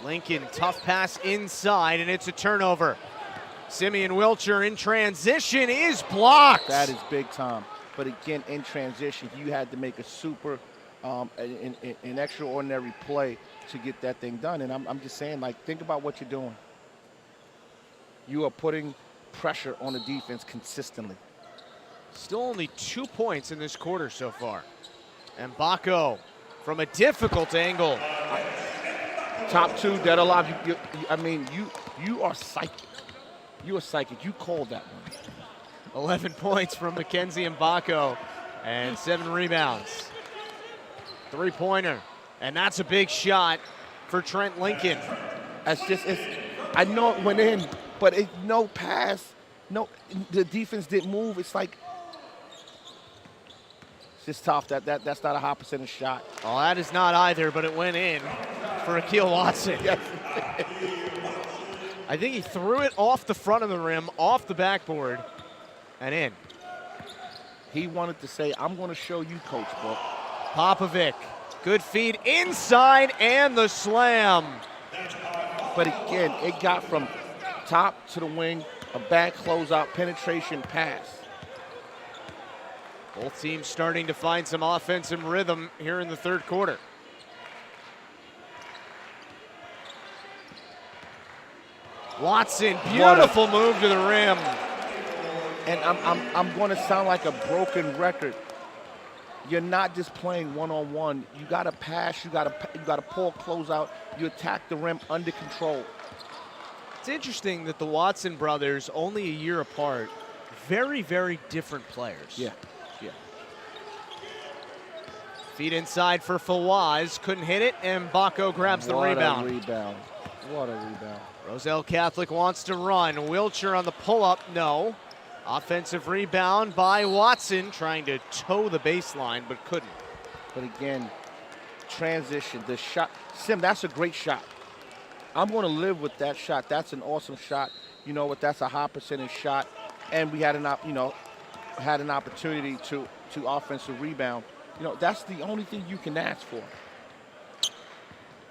Lincoln, tough pass inside, and it's a turnover. Simeon Wilcher in transition is blocked. That is big time. But again, in transition, you had to make a super, an extraordinary play to get that thing done. And I'm just saying, like, think about what you're doing. You are putting pressure on the defense consistently. Still only 2 points in this quarter so far. Mgbako from a difficult angle. Top two, dead alive. You are psychic. You are psychic. You called that one. 11 points from Mackenzie Mgbako and 7 rebounds. Three-pointer, and that's a big shot for Trent Lincoln. I know it went in, but no pass. No, the defense didn't move. It's like, it's just tough. That's not a high percentage shot. Oh, that is not either, but it went in for Akil Watson. Yes. I think he threw it off the front of the rim, off the backboard, and in. He wanted to say, I'm going to show you, Coach Book. Popovic, good feed inside, and the slam. But again, it got from top to the wing, a back closeout, penetration pass. Both teams starting to find some offensive rhythm here in the third quarter. Watson, beautiful move to the rim. And I'm going to sound like a broken record. You're not just playing one-on-one. You got to pass. You got to pull close out. You attack the rim under control. It's interesting that the Watson brothers, only a year apart, very, very different players. Yeah. Feed inside for Fawaz, couldn't hit it, and Mgbako grabs the rebound. What a rebound. Roselle Catholic wants to run. Wilcher on the pull-up, no. Offensive rebound by Watson, trying to toe the baseline, but couldn't. But again, transition, the shot. Sim, that's a great shot. I'm going to live with that shot. That's an awesome shot. You know what? That's a high percentage shot, and we had an opportunity to offensive rebound. You know, that's the only thing you can ask for.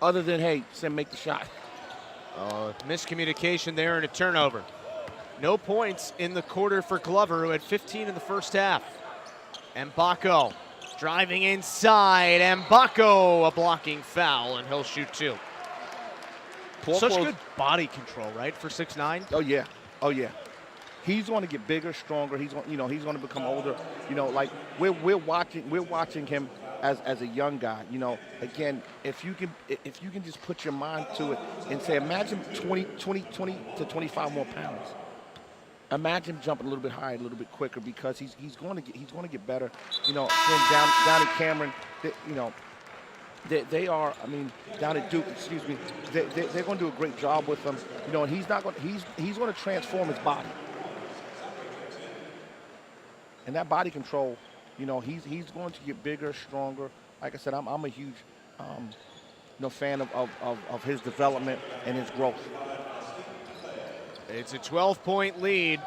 Other than, hey, make the shot. Miscommunication there and a turnover. No points in the quarter for Glover, who had 15 in the first half. Mgbako driving inside. Mgbako, a blocking foul, and he'll shoot 2. Such good body control, right, for 6'9"? Oh yeah, oh yeah. He's going to get bigger, stronger. He's going to become older. You know, like we're watching him as a young guy. You know, again, if you can just put your mind to it and say, imagine 20 to 25 more pounds. Imagine jumping a little bit higher, a little bit quicker, because he's going to get better. You know, down at Cameron, they are. I mean, down at Duke, excuse me, they're going to do a great job with him. You know, and he's going to transform his body. And that body control, you know, he's going to get bigger, stronger. Like I said, I'm a huge, fan of his development and his growth. It's a 12-point lead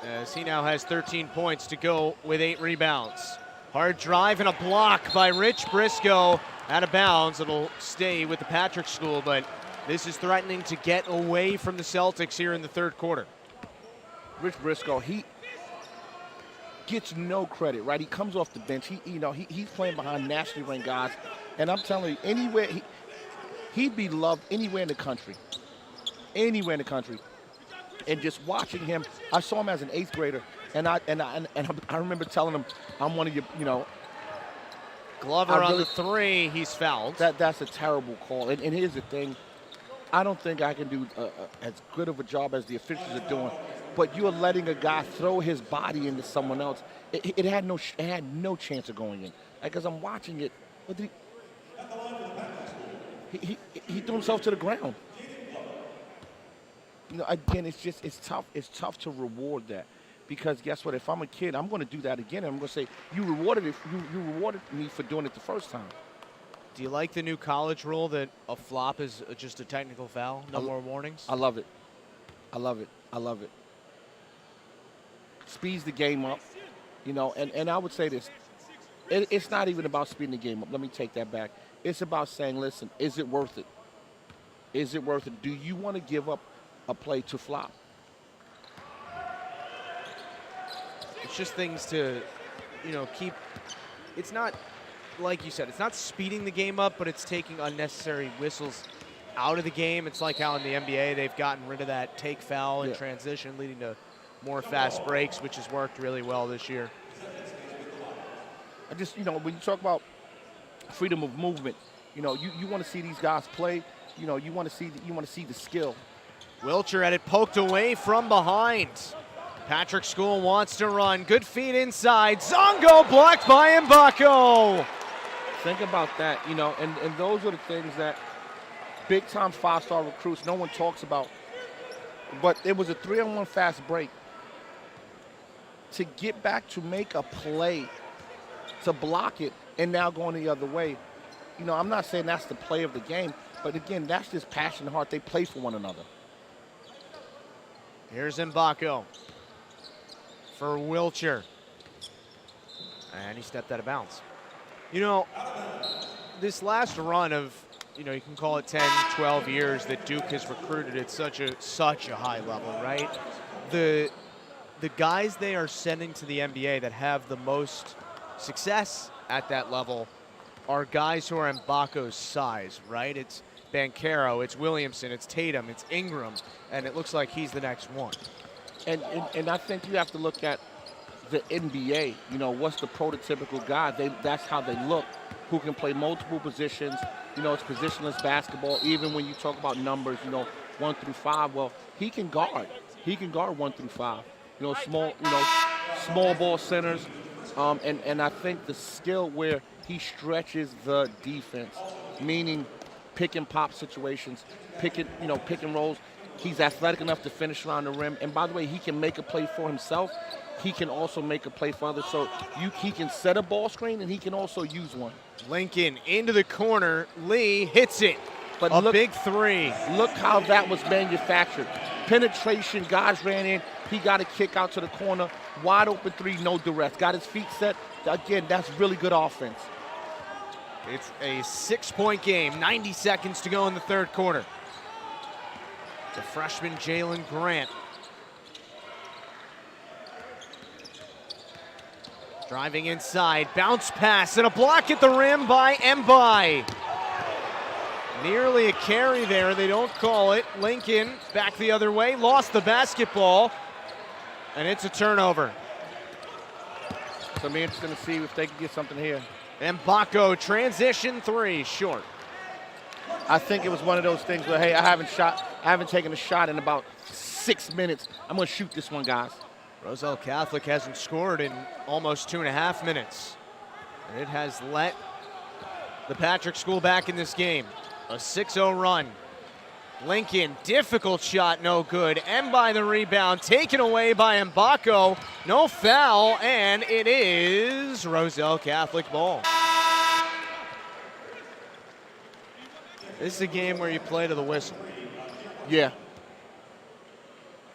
as he now has 13 points to go with 8 rebounds. Hard drive and a block by Rich Briscoe. Out of bounds. It'll stay with the Patrick School, but this is threatening to get away from the Celtics here in the third quarter. Rich Briscoe, he gets no credit, right? He comes off the bench. He's playing behind nationally ranked guys, and I'm telling you, anywhere he'd be loved anywhere in the country, And just watching him, I saw him as an 8th grader, and I remember telling him, I'm one of your, Glover on the 3, he's fouled. That's a terrible call. And here's the thing, I don't think I can do as good of a job as the officials are doing. But you are letting a guy throw his body into someone else. It had no chance of going in. Like, as I'm watching it, what did he threw himself to the ground. You know, again, it's tough. It's tough to reward that, because guess what? If I'm a kid, I'm going to do that again. And I'm going to say, you rewarded me for doing it the first time. Do you like the new college rule that a flop is just a technical foul? No more warnings? I love it. Speeds the game up, and I would say this. It's not even about speeding the game up. Let me take that back. It's about saying, listen, is it worth it? Is it worth it? Do you want to give up a play to flop? It's just things to, keep. It's not, like you said, it's not speeding the game up, but it's taking unnecessary whistles out of the game. It's like how in the NBA they've gotten rid of that take foul in transition, leading to more fast breaks, which has worked really well this year. I just, when you talk about freedom of movement, you want to see these guys play. You want to see the skill. Wilcher had it poked away from behind. Patrick School wants to run. Good feed inside. Zongo blocked by Mgbako. Think about that, and those are the things that big-time 5-star recruits, no one talks about. But it was a 3-on-1 fast break. To get back to make a play, to block it, and now going the other way. I'm not saying that's the play of the game, but again, that's just passion and heart. They play for one another. Here's Mgbako for Wilcher. And he stepped out of bounds. This last run of, you can call it 10, 12 years that Duke has recruited at such a high level, right? The guys they are sending to the NBA that have the most success at that level are guys who are Mgbako's size, right? It's Banchero, it's Williamson, it's Tatum, it's Ingram, and it looks like he's the next one. And I think you have to look at the NBA. What's the prototypical guy? That's how they look, who can play multiple positions. It's positionless basketball. Even when you talk about numbers, 1 through 5, well, he can guard. He can guard 1 through 5. Small ball centers. And I think the skill where he stretches the defense, meaning pick and pop situations, pick and rolls. He's athletic enough to finish around the rim. And by the way, he can make a play for himself. He can also make a play for others. So he can set a ball screen, and he can also use one. Lincoln into the corner. Lee hits it. But a big three. Look how that was manufactured. Penetration, guys ran in. He got a kick out to the corner. Wide open three, no duress. Got his feet set. Again, that's really good offense. It's a 6-point game. 90 seconds to go in the third quarter. The freshman Jalen Grant. Driving inside, bounce pass, and a block at the rim by Mgbako. Nearly a carry there, they don't call it. Lincoln back the other way, lost the basketball, and it's a turnover. So it'll be interesting to see if they can get something here. Mgbako, transition three, short. I think it was one of those things where, hey, I haven't taken a shot in about 6 minutes. I'm gonna shoot this one, guys. Roselle Catholic hasn't scored in almost 2.5 minutes. And it has let the Patrick School back in this game. A 6-0 run. Lincoln, difficult shot, no good. Mgbako the rebound, taken away by Mgbako. No foul, and it is Roselle Catholic ball. This is a game where you play to the whistle. Yeah.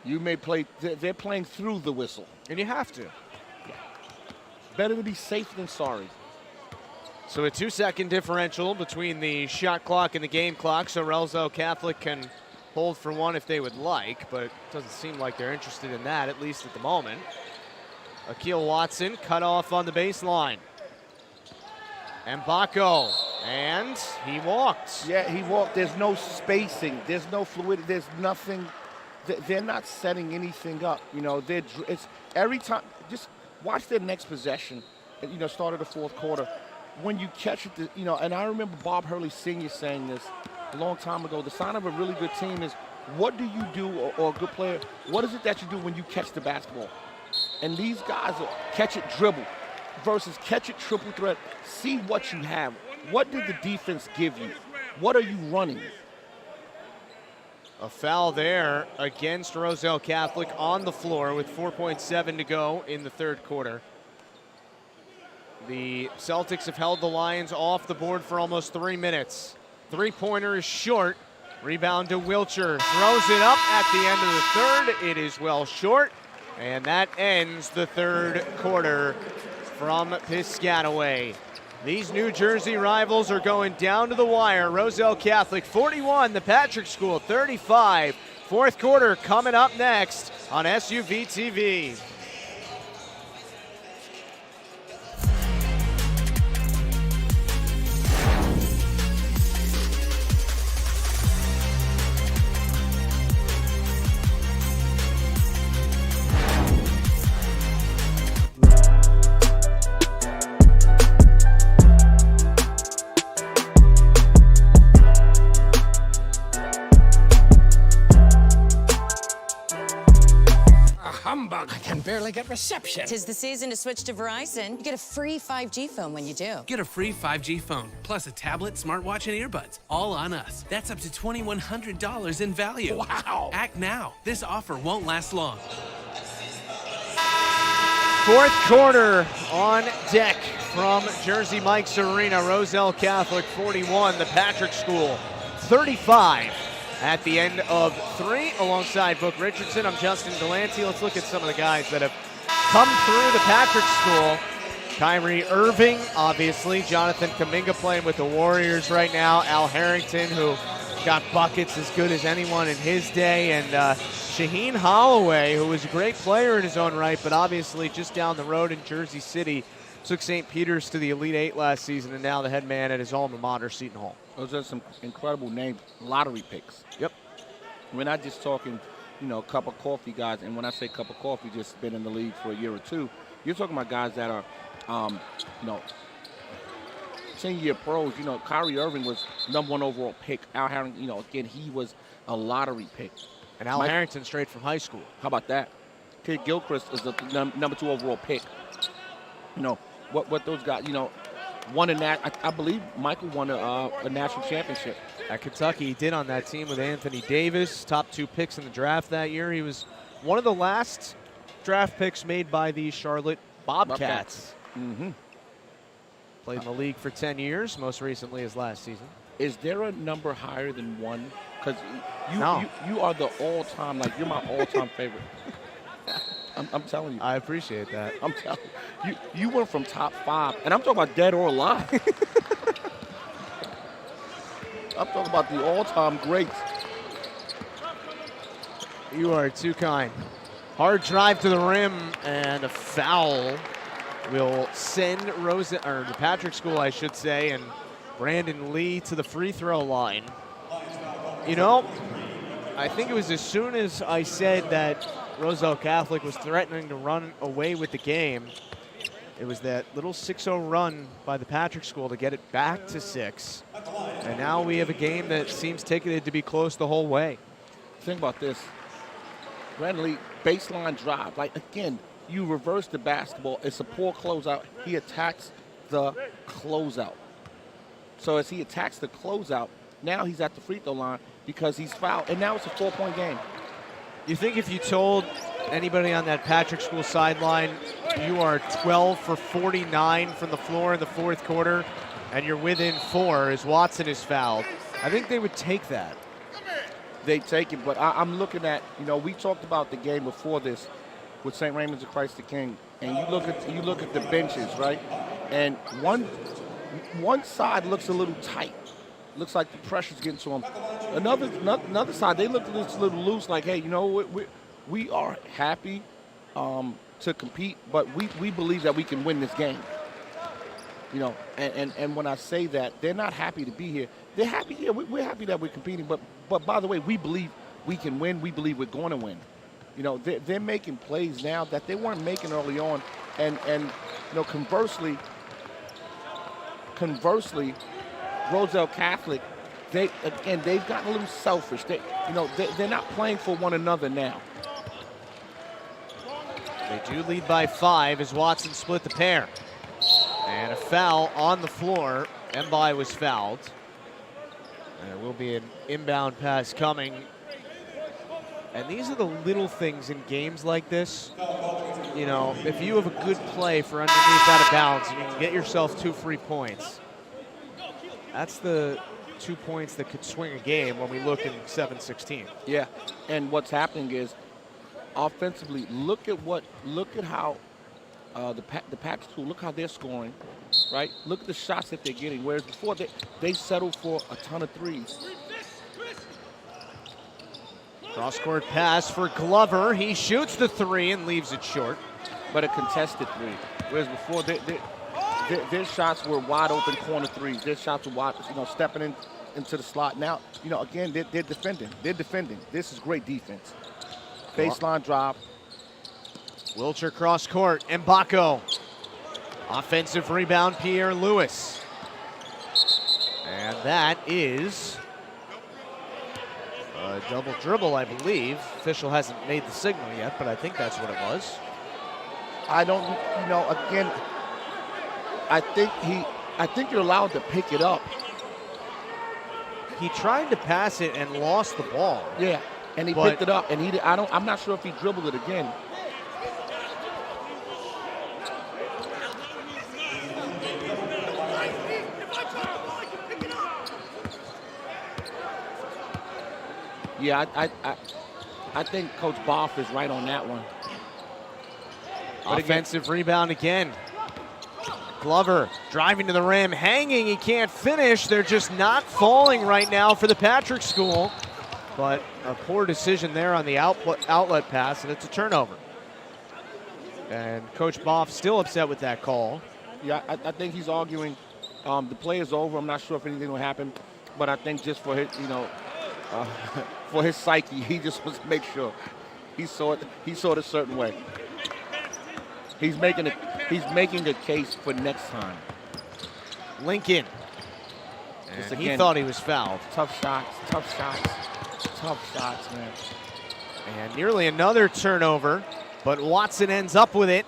You may play, they're playing through the whistle. And you have to. Yeah. Better to be safe than sorry. So a 2-second differential between the shot clock and the game clock, so Roselle Catholic can hold for one if they would like, but it doesn't seem like they're interested in that, at least at the moment. Akeel Watson cut off on the baseline. Mgbako, and he walked. Yeah, he walked. There's no spacing. There's no fluidity. There's nothing. They're not setting anything up. You know, it's every time. Just watch their next possession. You know, start of the fourth quarter. When you catch it, you know, and I remember Bob Hurley Sr. saying this a long time ago. The sign of a really good team is what do you do, or a good player, what is it that you do when you catch the basketball? And these guys catch it dribble versus catch it triple threat. See what you have. What did the defense give you? What are you running? A foul there against Roselle Catholic on the floor with 4.7 to go in the third quarter. The Celtics have held the Lions off the board for almost 3 minutes. Three-pointer is short. Rebound to Wilcher. Throws it up at the end of the third. It is well short. And that ends the third quarter from Piscataway. These New Jersey rivals are going down to the wire. Roselle Catholic 41, the Patrick School 35. Fourth quarter coming up next on SUVtv. Humbug! I can barely get reception. 'Tis the season to switch to Verizon. You get a free 5G phone when you do. Get a free 5G phone, plus a tablet, smartwatch, and earbuds, all on us. That's up to $2,100 in value. Wow! Act now. This offer won't last long. Fourth quarter on deck from Jersey Mike's Arena. Roselle Catholic 41, the Patrick School 35. At the end of 3, alongside Book Richardson, I'm Justin Galante. Let's look at some of the guys that have come through the Patrick School. Kyrie Irving, obviously. Jonathan Kuminga playing with the Warriors right now. Al Harrington, who got buckets as good as anyone in his day. And Shaheen Holloway, who was a great player in his own right, but obviously just down the road in Jersey City, took St. Peter's to the Elite Eight last season, and now the head man at his alma mater, Seton Hall. Those are some incredible names, lottery picks. Yep. We're not just talking, you know, cup of coffee guys, and when I say cup of coffee, just been in the league for a year or two. You're talking about guys that are, you know, 10-year pros. You know, Kyrie Irving was #1 overall pick. Al Harrington, you know, again, he was a lottery pick. And Al Harrington straight from high school. How about that? Kid Gilchrist is the #2 overall pick. You know, what those guys, you know, won I believe Michael won a national championship. At Kentucky, he did on that team with Anthony Davis, top 2 picks in the draft that year. He was one of the last draft picks made by the Charlotte Bobcats. Mm-hmm. Played in the league for 10 years, most recently his last season. Is there a number higher than 1? Because No. you are the all-time, like, you're my all-time favorite. I'm telling you. I appreciate that. I'm telling you. You went from top 5, and I'm talking about dead or alive. I'm talking about the all-time greats. You are too kind. Hard drive to the rim, and a foul will send the Patrick School, I should say, and Brandon Lee to the free throw line. You know, I think it was as soon as I said that Roselle Catholic was threatening to run away with the game, it was that little 6-0 run by the Patrick School to get it back to 6. And now we have a game that seems ticketed to be close the whole way. Think about this. Brandon Lee, baseline drive. Like, again, you reverse the basketball. It's a poor closeout. He attacks the closeout. So as he attacks the closeout, now he's at the free throw line because he's fouled, and now it's a 4-point game. You think if you told anybody on that Patrick School sideline you are 12 for 49 from the floor in the fourth quarter and you're within 4 as Watson is fouled, I think they would take that. They take it, but I'm looking at, you know, we talked about the game before this with St. Raymond's of Christ the King, and you look at the benches, right? And one side looks a little tight. Looks like the pressure's getting to them. Another side, they look a little loose, like, hey, you know, we are happy to compete, but we believe that we can win this game. You know, and when I say that, they're not happy to be here. They're happy, yeah, we're happy that we're competing, but by the way, we believe we can win. We believe we're going to win. You know, they're making plays now that they weren't making early on, and you know, conversely, Roselle Catholic, they've gotten a little selfish. They're not playing for one another now. They do lead by 5 as Watson split the pair. And a foul on the floor. Mgbako was fouled. And there will be an inbound pass coming. And these are the little things in games like this. You know, if you have a good play for underneath out of bounds and you can get yourself 2 free points, that's the 2 points that could swing a game when we look in 7-16. Yeah, and what's happening is offensively, look at how the Patrick School, look how they're scoring, right? Look at the shots that they're getting, whereas before they settled for a ton of threes. Cross-court pass for Glover. He shoots the 3 and leaves it short. But a contested 3, whereas before their shots were wide open corner 3s. Their shots were wide, you know, stepping into the slot. Now, you know, again, they're defending. They're defending. This is great defense. Baseline drop. Wilcher cross court. Mgbako. Offensive rebound, Pierre Lewis. And that is a double dribble, I believe. Official hasn't made the signal yet, but I think that's what it was. I don't, you know, again, I think you're allowed to pick it up. He tried to pass it and lost the ball. Yeah, and he picked it up, and I'm not sure if he dribbled it again. Yeah, I think Coach Boff is right on that one. But offensive rebound again. Glover driving to the rim, hanging, he can't finish. They're just not falling right now for the Patrick School. But a poor decision there on the outlet pass, and it's a turnover. And Coach Boff still upset with that call. Yeah, I think he's arguing the play is over. I'm not sure if anything will happen, but I think just for his, you know, for his psyche, he just wants to make sure he saw it a certain way. He's making a case for next time. Lincoln. And he thought he was fouled. Tough shots, man. And nearly another turnover, but Watson ends up with it.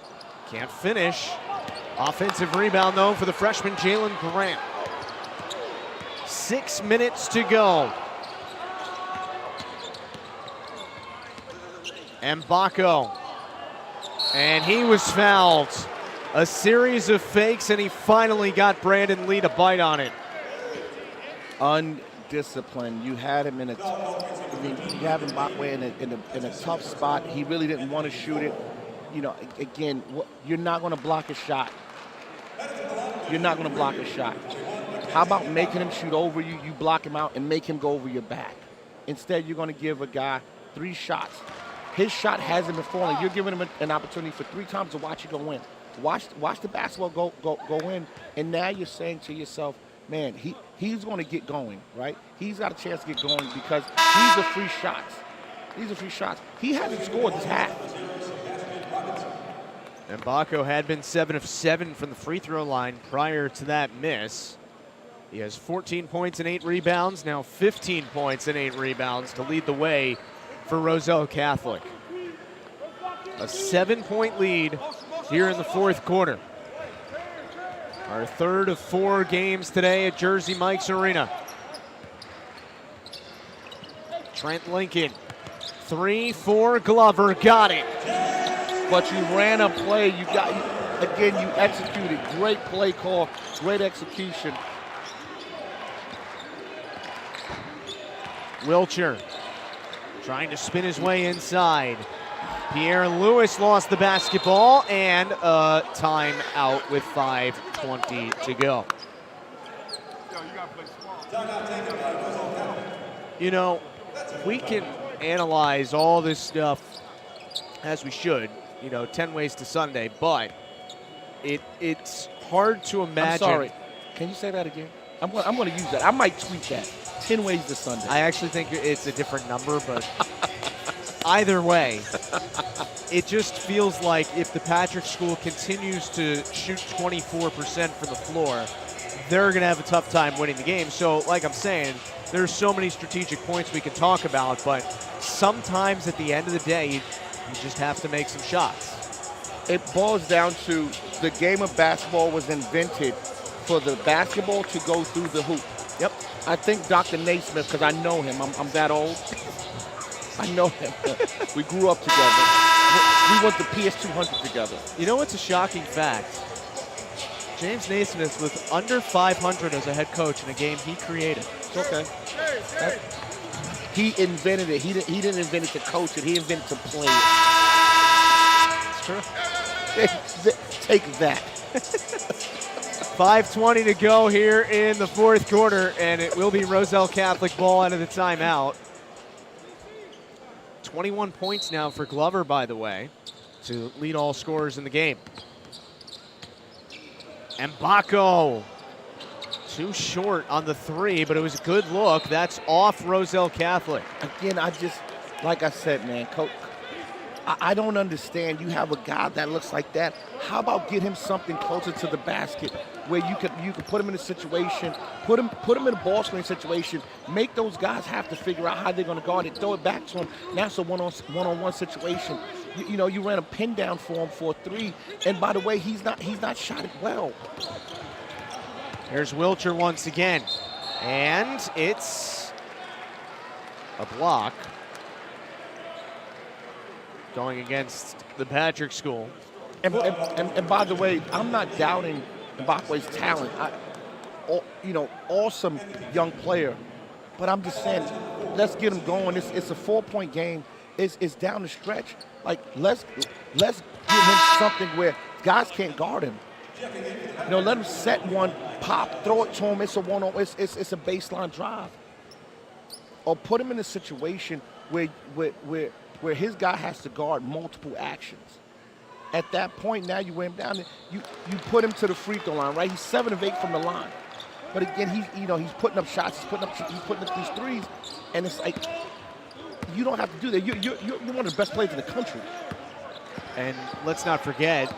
Can't finish. Offensive rebound, though, for the freshman Jalen Grant. 6 minutes to go. Mgbako. And he was fouled. A series of fakes, and he finally got Brandon Lee to bite on it. undisciplined. You had him you have Mgbako in a tough spot. He really didn't want to shoot it. You know, again, you're not going to block a shot. You're not going to block a shot. How about making him shoot over you? You block him out and make him go over your back. Instead, you're going to give a guy 3 shots. His shot hasn't been falling. You're giving him an opportunity for 3 times to watch it go in. Watch the basketball go in, and now you're saying to yourself, man, he's going to get going, right? He's got a chance to get going because these are free shots. These are free shots. He hasn't scored this half. Mgbako had been 7 of 7 from the free throw line prior to that miss. He has 14 points and 8 rebounds, now 15 points and 8 rebounds to lead the way for Roselle Catholic. A 7-point lead here in the fourth quarter. Our third of 4 games today at Jersey Mike's Arena. Trent Lincoln, 3 for Glover, got it. But you ran a play, you executed. Great play call, great execution. Wilcher trying to spin his way inside. Pierre Lewis lost the basketball and a timeout with 5:20 to go. You know, we can analyze all this stuff as we should, 10 ways to Sunday, but it's hard to imagine. I'm sorry, can you say that again? I'm going to use that. I might tweet that. 10 ways to Sunday. I actually think it's a different number, but either way, it just feels like if the Patrick School continues to shoot 24% from the floor, they're going to have a tough time winning the game. So, like I'm saying, there's so many strategic points we can talk about, but sometimes at the end of the day, you just have to make some shots. It boils down to the game of basketball was invented for the basketball to go through the hoop. Yep. I think Dr. Naismith, because I know him, I'm that old. I know him. We grew up together. We went to PS200 together. You know what's a shocking fact? James Naismith was under 500 as a head coach in a game he created. It's okay. He invented it. He didn't invent it to coach it. He invented to play it. It's true. Take that. 5:20 to go here in the fourth quarter, and it will be Roselle Catholic ball out of the timeout. 21 points now for Glover, by the way, to lead all scorers in the game. Mgbako, too short on the 3, but it was a good look. That's off Roselle Catholic. Again, like I said, man, Coach, I don't understand. You have a guy that looks like that. How about get him something closer to the basket where you could put him in a situation, put him in a ball screen situation, make those guys have to figure out how they're going to guard it, throw it back to him. Now it's a one-on-one situation. You ran a pin down for him for a 3, and by the way, he's not shot it well. Here's Wilcher once again, and it's a block going against the Patrick School. And by the way, I'm not doubting Mgbako's talent. Awesome young player. But I'm just saying, let's get him going. It's a 4-point game. It's down the stretch. Like, let's give him something where guys can't guard him. Let him set one, pop, throw it to him. It's a one-on-one. It's a baseline drive. Or put him in a situation where his guy has to guard multiple actions. At that point, now you weigh him down. You put him to the free throw line, right? He's 7 of 8 from the line. But again, he's putting up shots. He's putting up these 3s, and it's like you don't have to do that. You're one of the best players in the country. And let's not forget,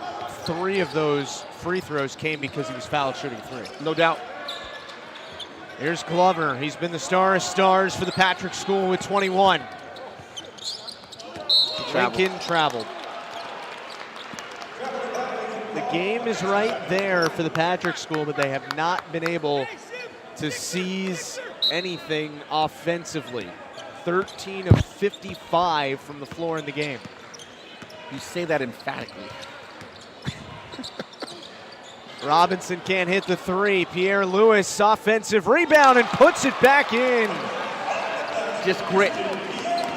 3 of those free throws came because he was fouled shooting 3. No doubt. Here's Glover. He's been the star of stars for the Patrick School with 21. Lincoln traveled. The game is right there for the Patrick School, but they have not been able to seize anything offensively. 13 of 55 from the floor in the game. You say that emphatically. Robinson can't hit the three. Pierre Lewis, offensive rebound, and puts it back in. Just grit.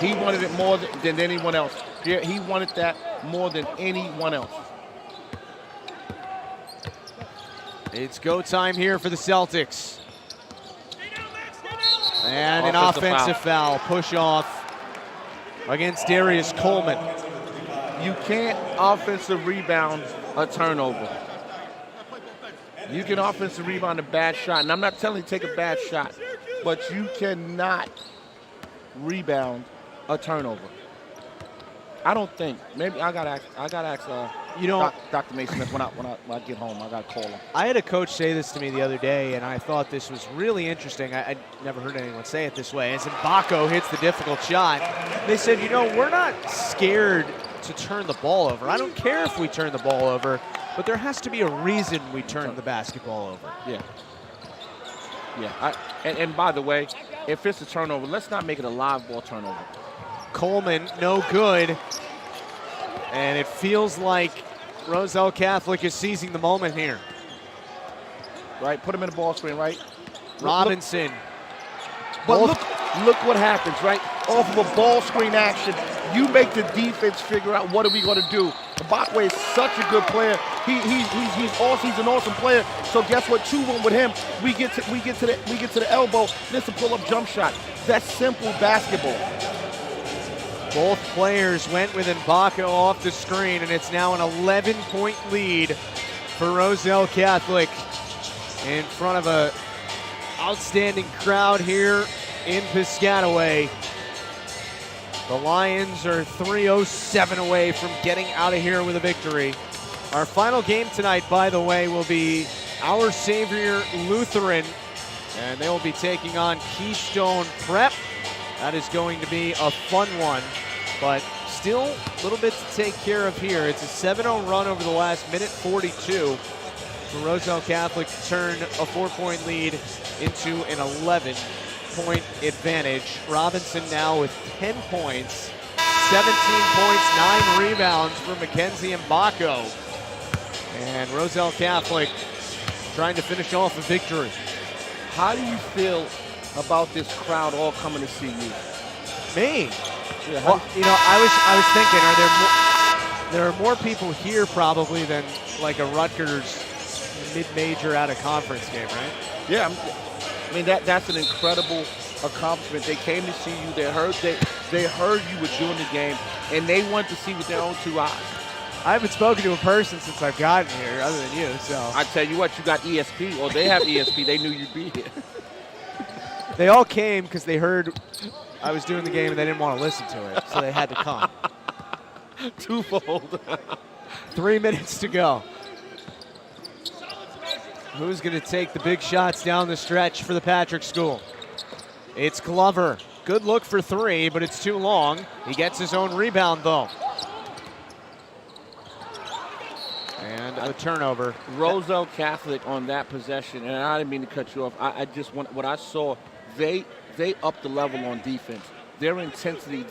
He wanted it more than anyone else. He wanted that more than anyone else. It's go time here for the Celtics. And an offensive foul. Push off against Darius Coleman. You can't offensive rebound a turnover. You can offensive rebound a bad shot, and I'm not telling you to take a bad shot, but you cannot rebound a turnover. I don't think. Maybe I gotta ask. Dr. Mason when I get home. I gotta call him. I had a coach say this to me the other day, and I thought this was really interesting. I never heard anyone say it this way. As Mgbako hits the difficult shot, they said, we're not scared to turn the ball over. I don't care if we turn the ball over, but there has to be a reason we turn the basketball over. Yeah. Yeah. And by the way, if it's a turnover, let's not make it a live ball turnover. Coleman, no good. And it feels like Roselle Catholic is seizing the moment here. Right, put him in the ball screen, right? Robinson. But look what happens, right? Off of a ball screen action, you make the defense figure out what are we going to do. Mgbako is such a good player. He's an awesome player. So guess what? 2-1 with him. We get to the elbow. This is a pull-up jump shot. That's simple basketball. Both players went with Mgbako off the screen, and it's now an 11-point lead for Roselle Catholic in front of an outstanding crowd here in Piscataway. The Lions are 3:07 away from getting out of here with a victory. Our final game tonight, by the way, will be Our Savior Lutheran, and they will be taking on Keystone Prep. That is going to be a fun one, but still a little bit to take care of here. It's a 7-0 run over the last minute 42 for Roselle Catholic to turn a 4-point lead into an 11-point advantage. Robinson now with 10 points, 17 points, 9 rebounds for Mackenzie and Mgbako. And Roselle Catholic trying to finish off a victory. How do you feel about this crowd all coming to see you? Me? Yeah, well, I was thinking, there are more people here probably than like a Rutgers mid-major out of conference game, right? Yeah, I mean that's an incredible accomplishment. They came to see you. They heard you were doing the game, and they wanted to see with their own 2 eyes. I haven't spoken to a person since I've gotten here, other than you. So I tell you what, you got ESP, or they have ESP. They knew you'd be here. They all came because they heard I was doing the game and they didn't want to listen to it, so they had to come. Twofold. 3 minutes to go. Who's going to take the big shots down the stretch for the Patrick School? It's Glover. Good look for 3, but it's too long. He gets his own rebound, though. And a turnover. Roselle Catholic on that possession, and I didn't mean to cut you off. I just want what I saw. They upped the level on defense. Their intensity,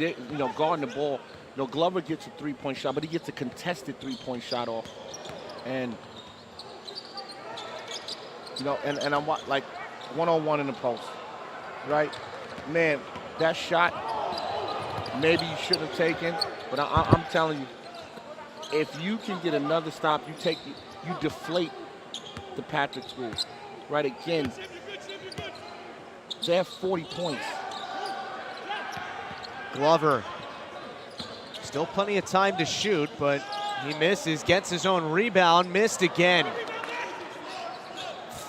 guarding the ball. Glover gets a 3-point shot, but he gets a contested 3-point shot off. And and I'm like one-on-one in the post, right? Man, that shot maybe you shouldn't have taken, but I'm telling you, if you can get another stop, you deflate the Patrick School, right? Again, they have 40 points. Glover, still plenty of time to shoot, but he misses, gets his own rebound, missed again.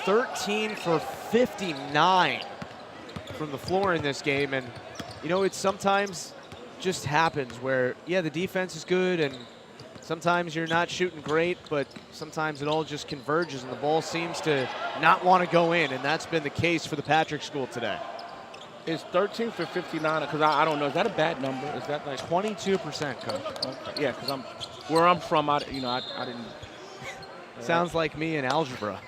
13 for 59 from the floor in this game, and it sometimes just happens where, yeah, the defense is good, and sometimes you're not shooting great, but sometimes it all just converges, and the ball seems to not want to go in, and that's been the case for the Patrick School today. Is 13 for 59, because I don't know, is that a bad number? Is that like 22%, Coach? Okay. Yeah, because where I'm from, I didn't. Sounds like me in algebra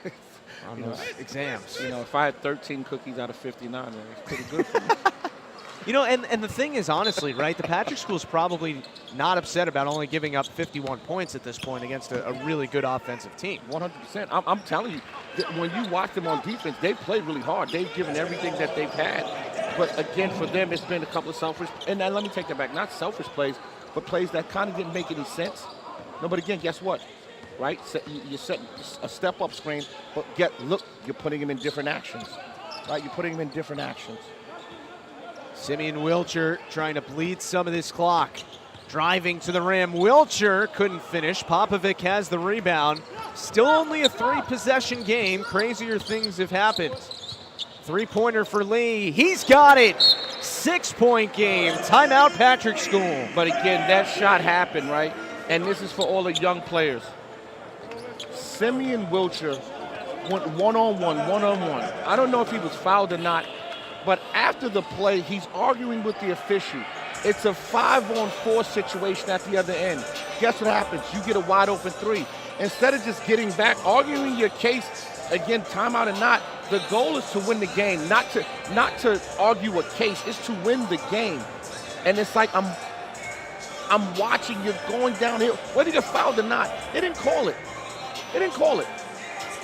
on those exams. If I had 13 cookies out of 59, then it's pretty good for me. You know, and the thing is, honestly, right, the Patrick School's probably not upset about only giving up 51 points at this point against a really good offensive team. 100%. I'm telling you, when you watch them on defense, they've played really hard. They've given everything that they've had. But again, for them, it's been a couple of selfish, and let me take that back, not selfish plays, but plays that kind of didn't make any sense. No, but again, guess what? Right? You set a step-up screen, but look, you're putting him in different actions. Right? You're putting him in different actions. Simeon Wilcher trying to bleed some of this clock. Driving to the rim. Wilcher couldn't finish. Popovic has the rebound. Still only a 3-possession game. Crazier things have happened. Three-pointer for Lee. He's got it. 6-point game. Timeout, Patrick School. But again, that shot happened, right? And this is for all the young players. Simeon Wilcher went one-on-one. I don't know if he was fouled or not, but after the play, he's arguing with the official. It's a 5-on-4 situation at the other end. Guess what happens? You get a wide-open 3. Instead of just getting back, arguing your case, again, timeout or not, the goal is to win the game, not to argue a case. It's to win the game. And it's like I'm watching you going downhill. Whether you get fouled or not, they didn't call it.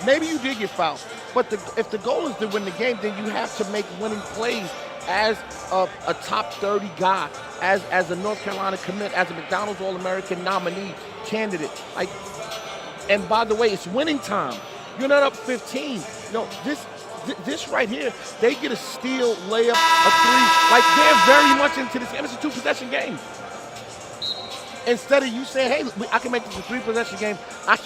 Maybe you did get fouled. But if the goal is to win the game, then you have to make winning plays as a top 30 guy, as a North Carolina commit, as a McDonald's All-American nominee candidate. And by the way, it's winning time. You're not up 15. No, this right here, they get a steal, layup, a 3. Like, they're very much into this game. It's a 2-possession game. Instead of you saying, hey, I can make this a 3-possession game, I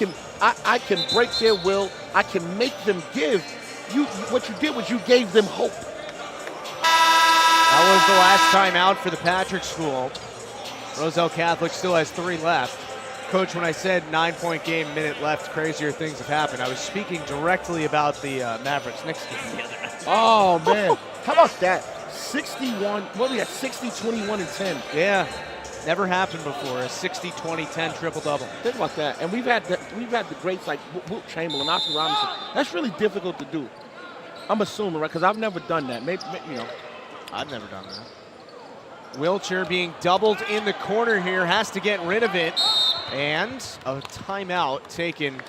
can break their will, I can make them give. What you did was you gave them hope. That was the last time out for the Patrick School. Roselle Catholic still has 3 left. Coach, when I said 9-point game, minute left, crazier things have happened, I was speaking directly about the Mavericks-Knicks game the other night. Oh, man. How about that? 61, what we had, 60, 21, and 10. Yeah. Never happened before, a 60-20-10 triple-double. Think about that. And we've had the greats like Wilt Chamberlain, Oscar Robinson. That's really difficult to do. I'm assuming, right? Because I've never done that. Maybe, you know. I've never done that. Wilcher being doubled in the corner here, has to get rid of it. And a timeout taken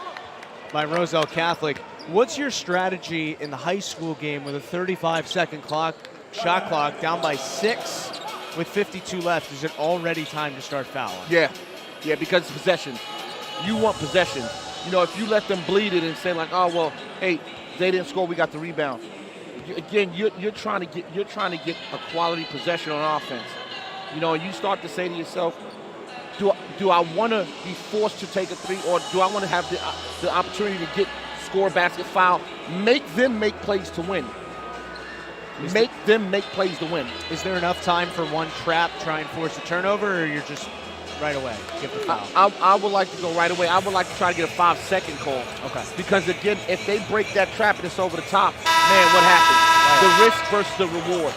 by Roselle Catholic. What's your strategy in the high school game with a 35-second shot clock down by 6? With 52 left, is it already time to start fouling? Yeah, because it's possession. You want possession. You know, if you let them bleed it and say like, oh well, hey, they didn't score, we got the rebound. Again, you're trying to get a quality possession on offense. You know, and you start to say to yourself, do I want to be forced to take a 3, or do I want to have the opportunity to score, basket, foul, make them make plays to win? Make them make plays to win. Is there enough time for one trap, try and force a turnover, or you're just right away, give the foul? I would like to go right away. I would like to try to get a 5-second call. Okay. Because, again, if they break that trap and it's over the top, man, what happens? The risk versus the reward.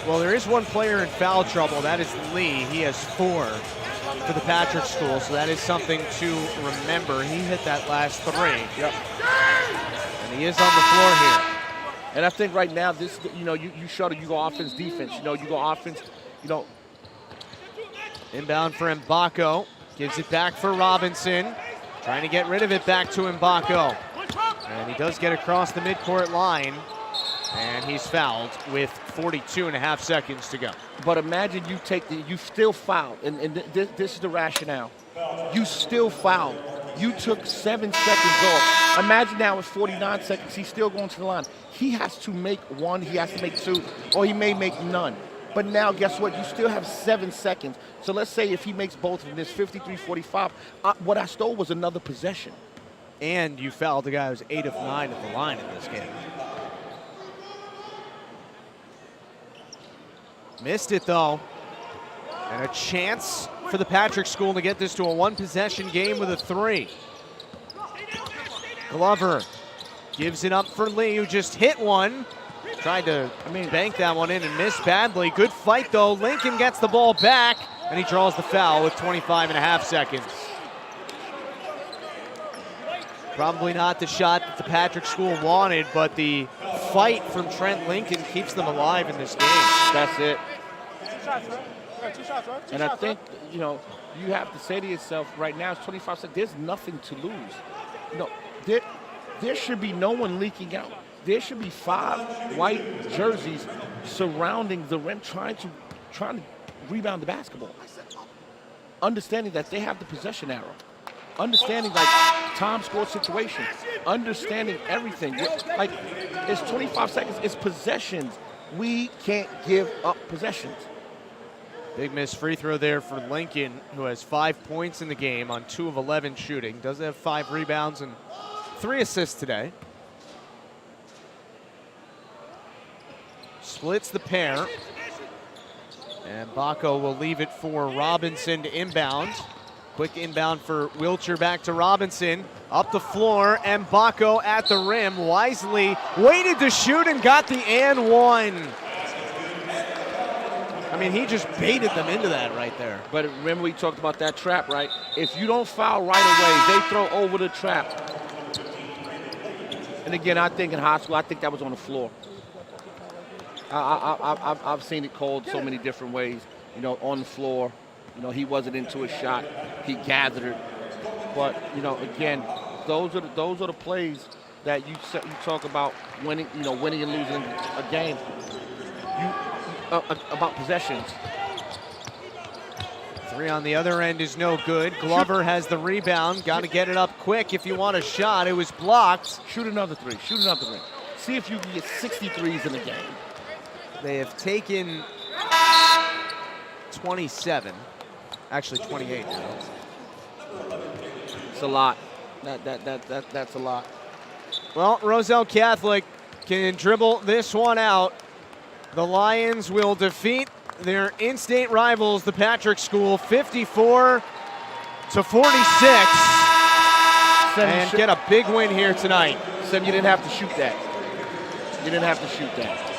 Well, there is one player in foul trouble. That is Lee. He has 4 for the Patrick School, so that is something to remember. He hit that last 3. Yep. And he is on the floor here. And I think right now, this, you know, you shuttle, you go offense, defense. You know, you go offense, you know. Inbound for Mgbako. Gives it back for Robinson. Trying to get rid of it back to Mgbako. And he does get across the midcourt line. And he's fouled with 42.5 seconds to go. But imagine you still fouled. And this is the rationale. You still fouled. You took 7 seconds off. Imagine now with 49 seconds, he's still going to the line. He has to make 1, he has to make 2, or he may make none. But now, guess what? You still have 7 seconds. So let's say if he makes both of them, this 53-45, what I stole was another possession. And you fouled the guy who's 8 of 9 at the line in this game. Missed it, though. And a chance for the Patrick School to get this to a 1-possession game with a 3. Glover gives it up for Lee, who just hit one. Tried to bank that one in and missed badly. Good fight, though. Lincoln gets the ball back, and he draws the foul with 25.5 seconds. Probably not the shot that the Patrick School wanted, but the fight from Trent Lincoln keeps them alive in this game. That's it. 2 shots, bro. You got 2 shots, bro. And I think, you know, you have to say to yourself right now, it's 25 seconds, there's nothing to lose. You know, there should be no one leaking out. There should be 5 white jerseys surrounding the rim trying to rebound the basketball. Understanding that they have the possession arrow. Understanding, like, time score situation. Understanding everything. Like, it's 25 seconds. It's possessions. We can't give up possessions. Big miss free throw there for Lincoln, who has 5 points in the game on 2 of 11 shooting. Does have 5 rebounds and 3 assists today. Splits the pair. And Mgbako will leave it for Robinson to inbound. Quick inbound for Wilcher, back to Robinson. Up the floor, and Mgbako at the rim. Wisely waited to shoot and got the and one. I mean, he just baited them into that right there. But remember we talked about that trap, right? If you don't foul right away, they throw over the trap. And again, I think in high school, I think that was on the floor. I've seen it called so many different ways. You know, on the floor. You know, he wasn't into a shot. He gathered it. But, you know, again, those are the plays that you talk about winning, you know, winning and losing a game. About possessions. 3 on the other end is no good. Glover has the rebound. Got to get it up quick if you want a shot. It was blocked. Shoot another 3. Shoot another 3. See if you can get 63s in the game. They have taken 27. Actually 28 now. It's a lot. That's a lot. Well, Roselle Catholic can dribble this one out. The Lions will defeat their in-state rivals, the Patrick School, 54-46. And get a big win here tonight. Sam, you didn't have to shoot that. You didn't have to shoot that.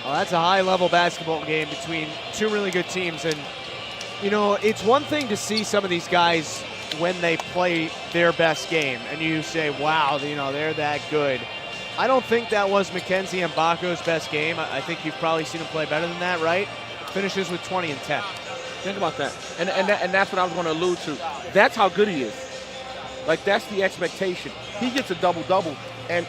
Well, that's a high-level basketball game between 2 really good teams. And, you know, it's one thing to see some of these guys when they play their best game, and you say, wow, you know, they're that good. I don't think that was Mackenzie and Mgbako's best game. I think you've probably seen him play better than that, right? Finishes with 20 and 10. Think about that. And that's what I was going to allude to. That's how good he is. Like, that's the expectation. He gets a double-double, and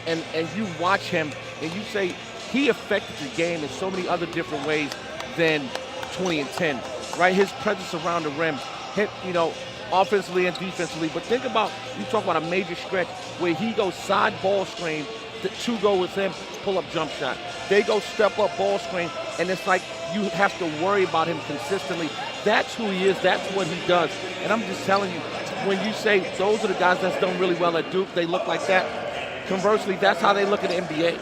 you watch him, and you say, he affected the game in so many other different ways than 20 and 10, right? His presence around the rim, hit, you know, offensively and defensively. But think about, you talk about a major stretch where he goes side ball screen, the 2 go with him, pull up jump shot. They go step up ball screen, and it's like you have to worry about him consistently. That's who he is. That's what he does. And I'm just telling you, when you say those are the guys that's done really well at Duke, they look like that. Conversely, that's how they look at the NBA.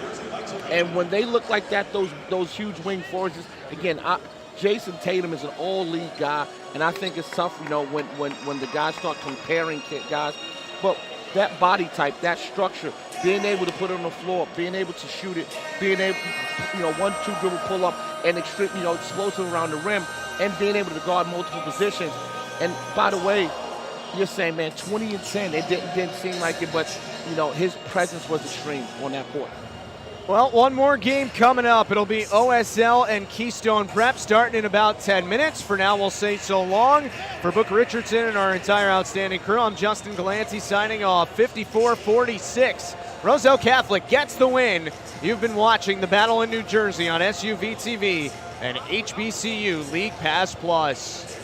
And when they look like that, those huge wing forwards, again, Jason Tatum is an all-league guy, and I think it's tough, you know, when the guys start comparing guys. But that body type, that structure, being able to put it on the floor, being able to shoot it, being able, you know, 1-2 dribble pull up, and extreme, you know, explosive around the rim, and being able to guard multiple positions. And by the way, you're saying, man, 20 and 10, it didn't seem like it, but you know, his presence was extreme on that court. Well, one more game coming up. It'll be OSL and Keystone Prep starting in about 10 minutes. For now, we'll say so long. For Book Richardson and our entire outstanding crew, I'm Justin Galanti signing off. 54-46. Roselle Catholic gets the win. You've been watching the battle in New Jersey on SUVtv and HBCU League Pass Plus.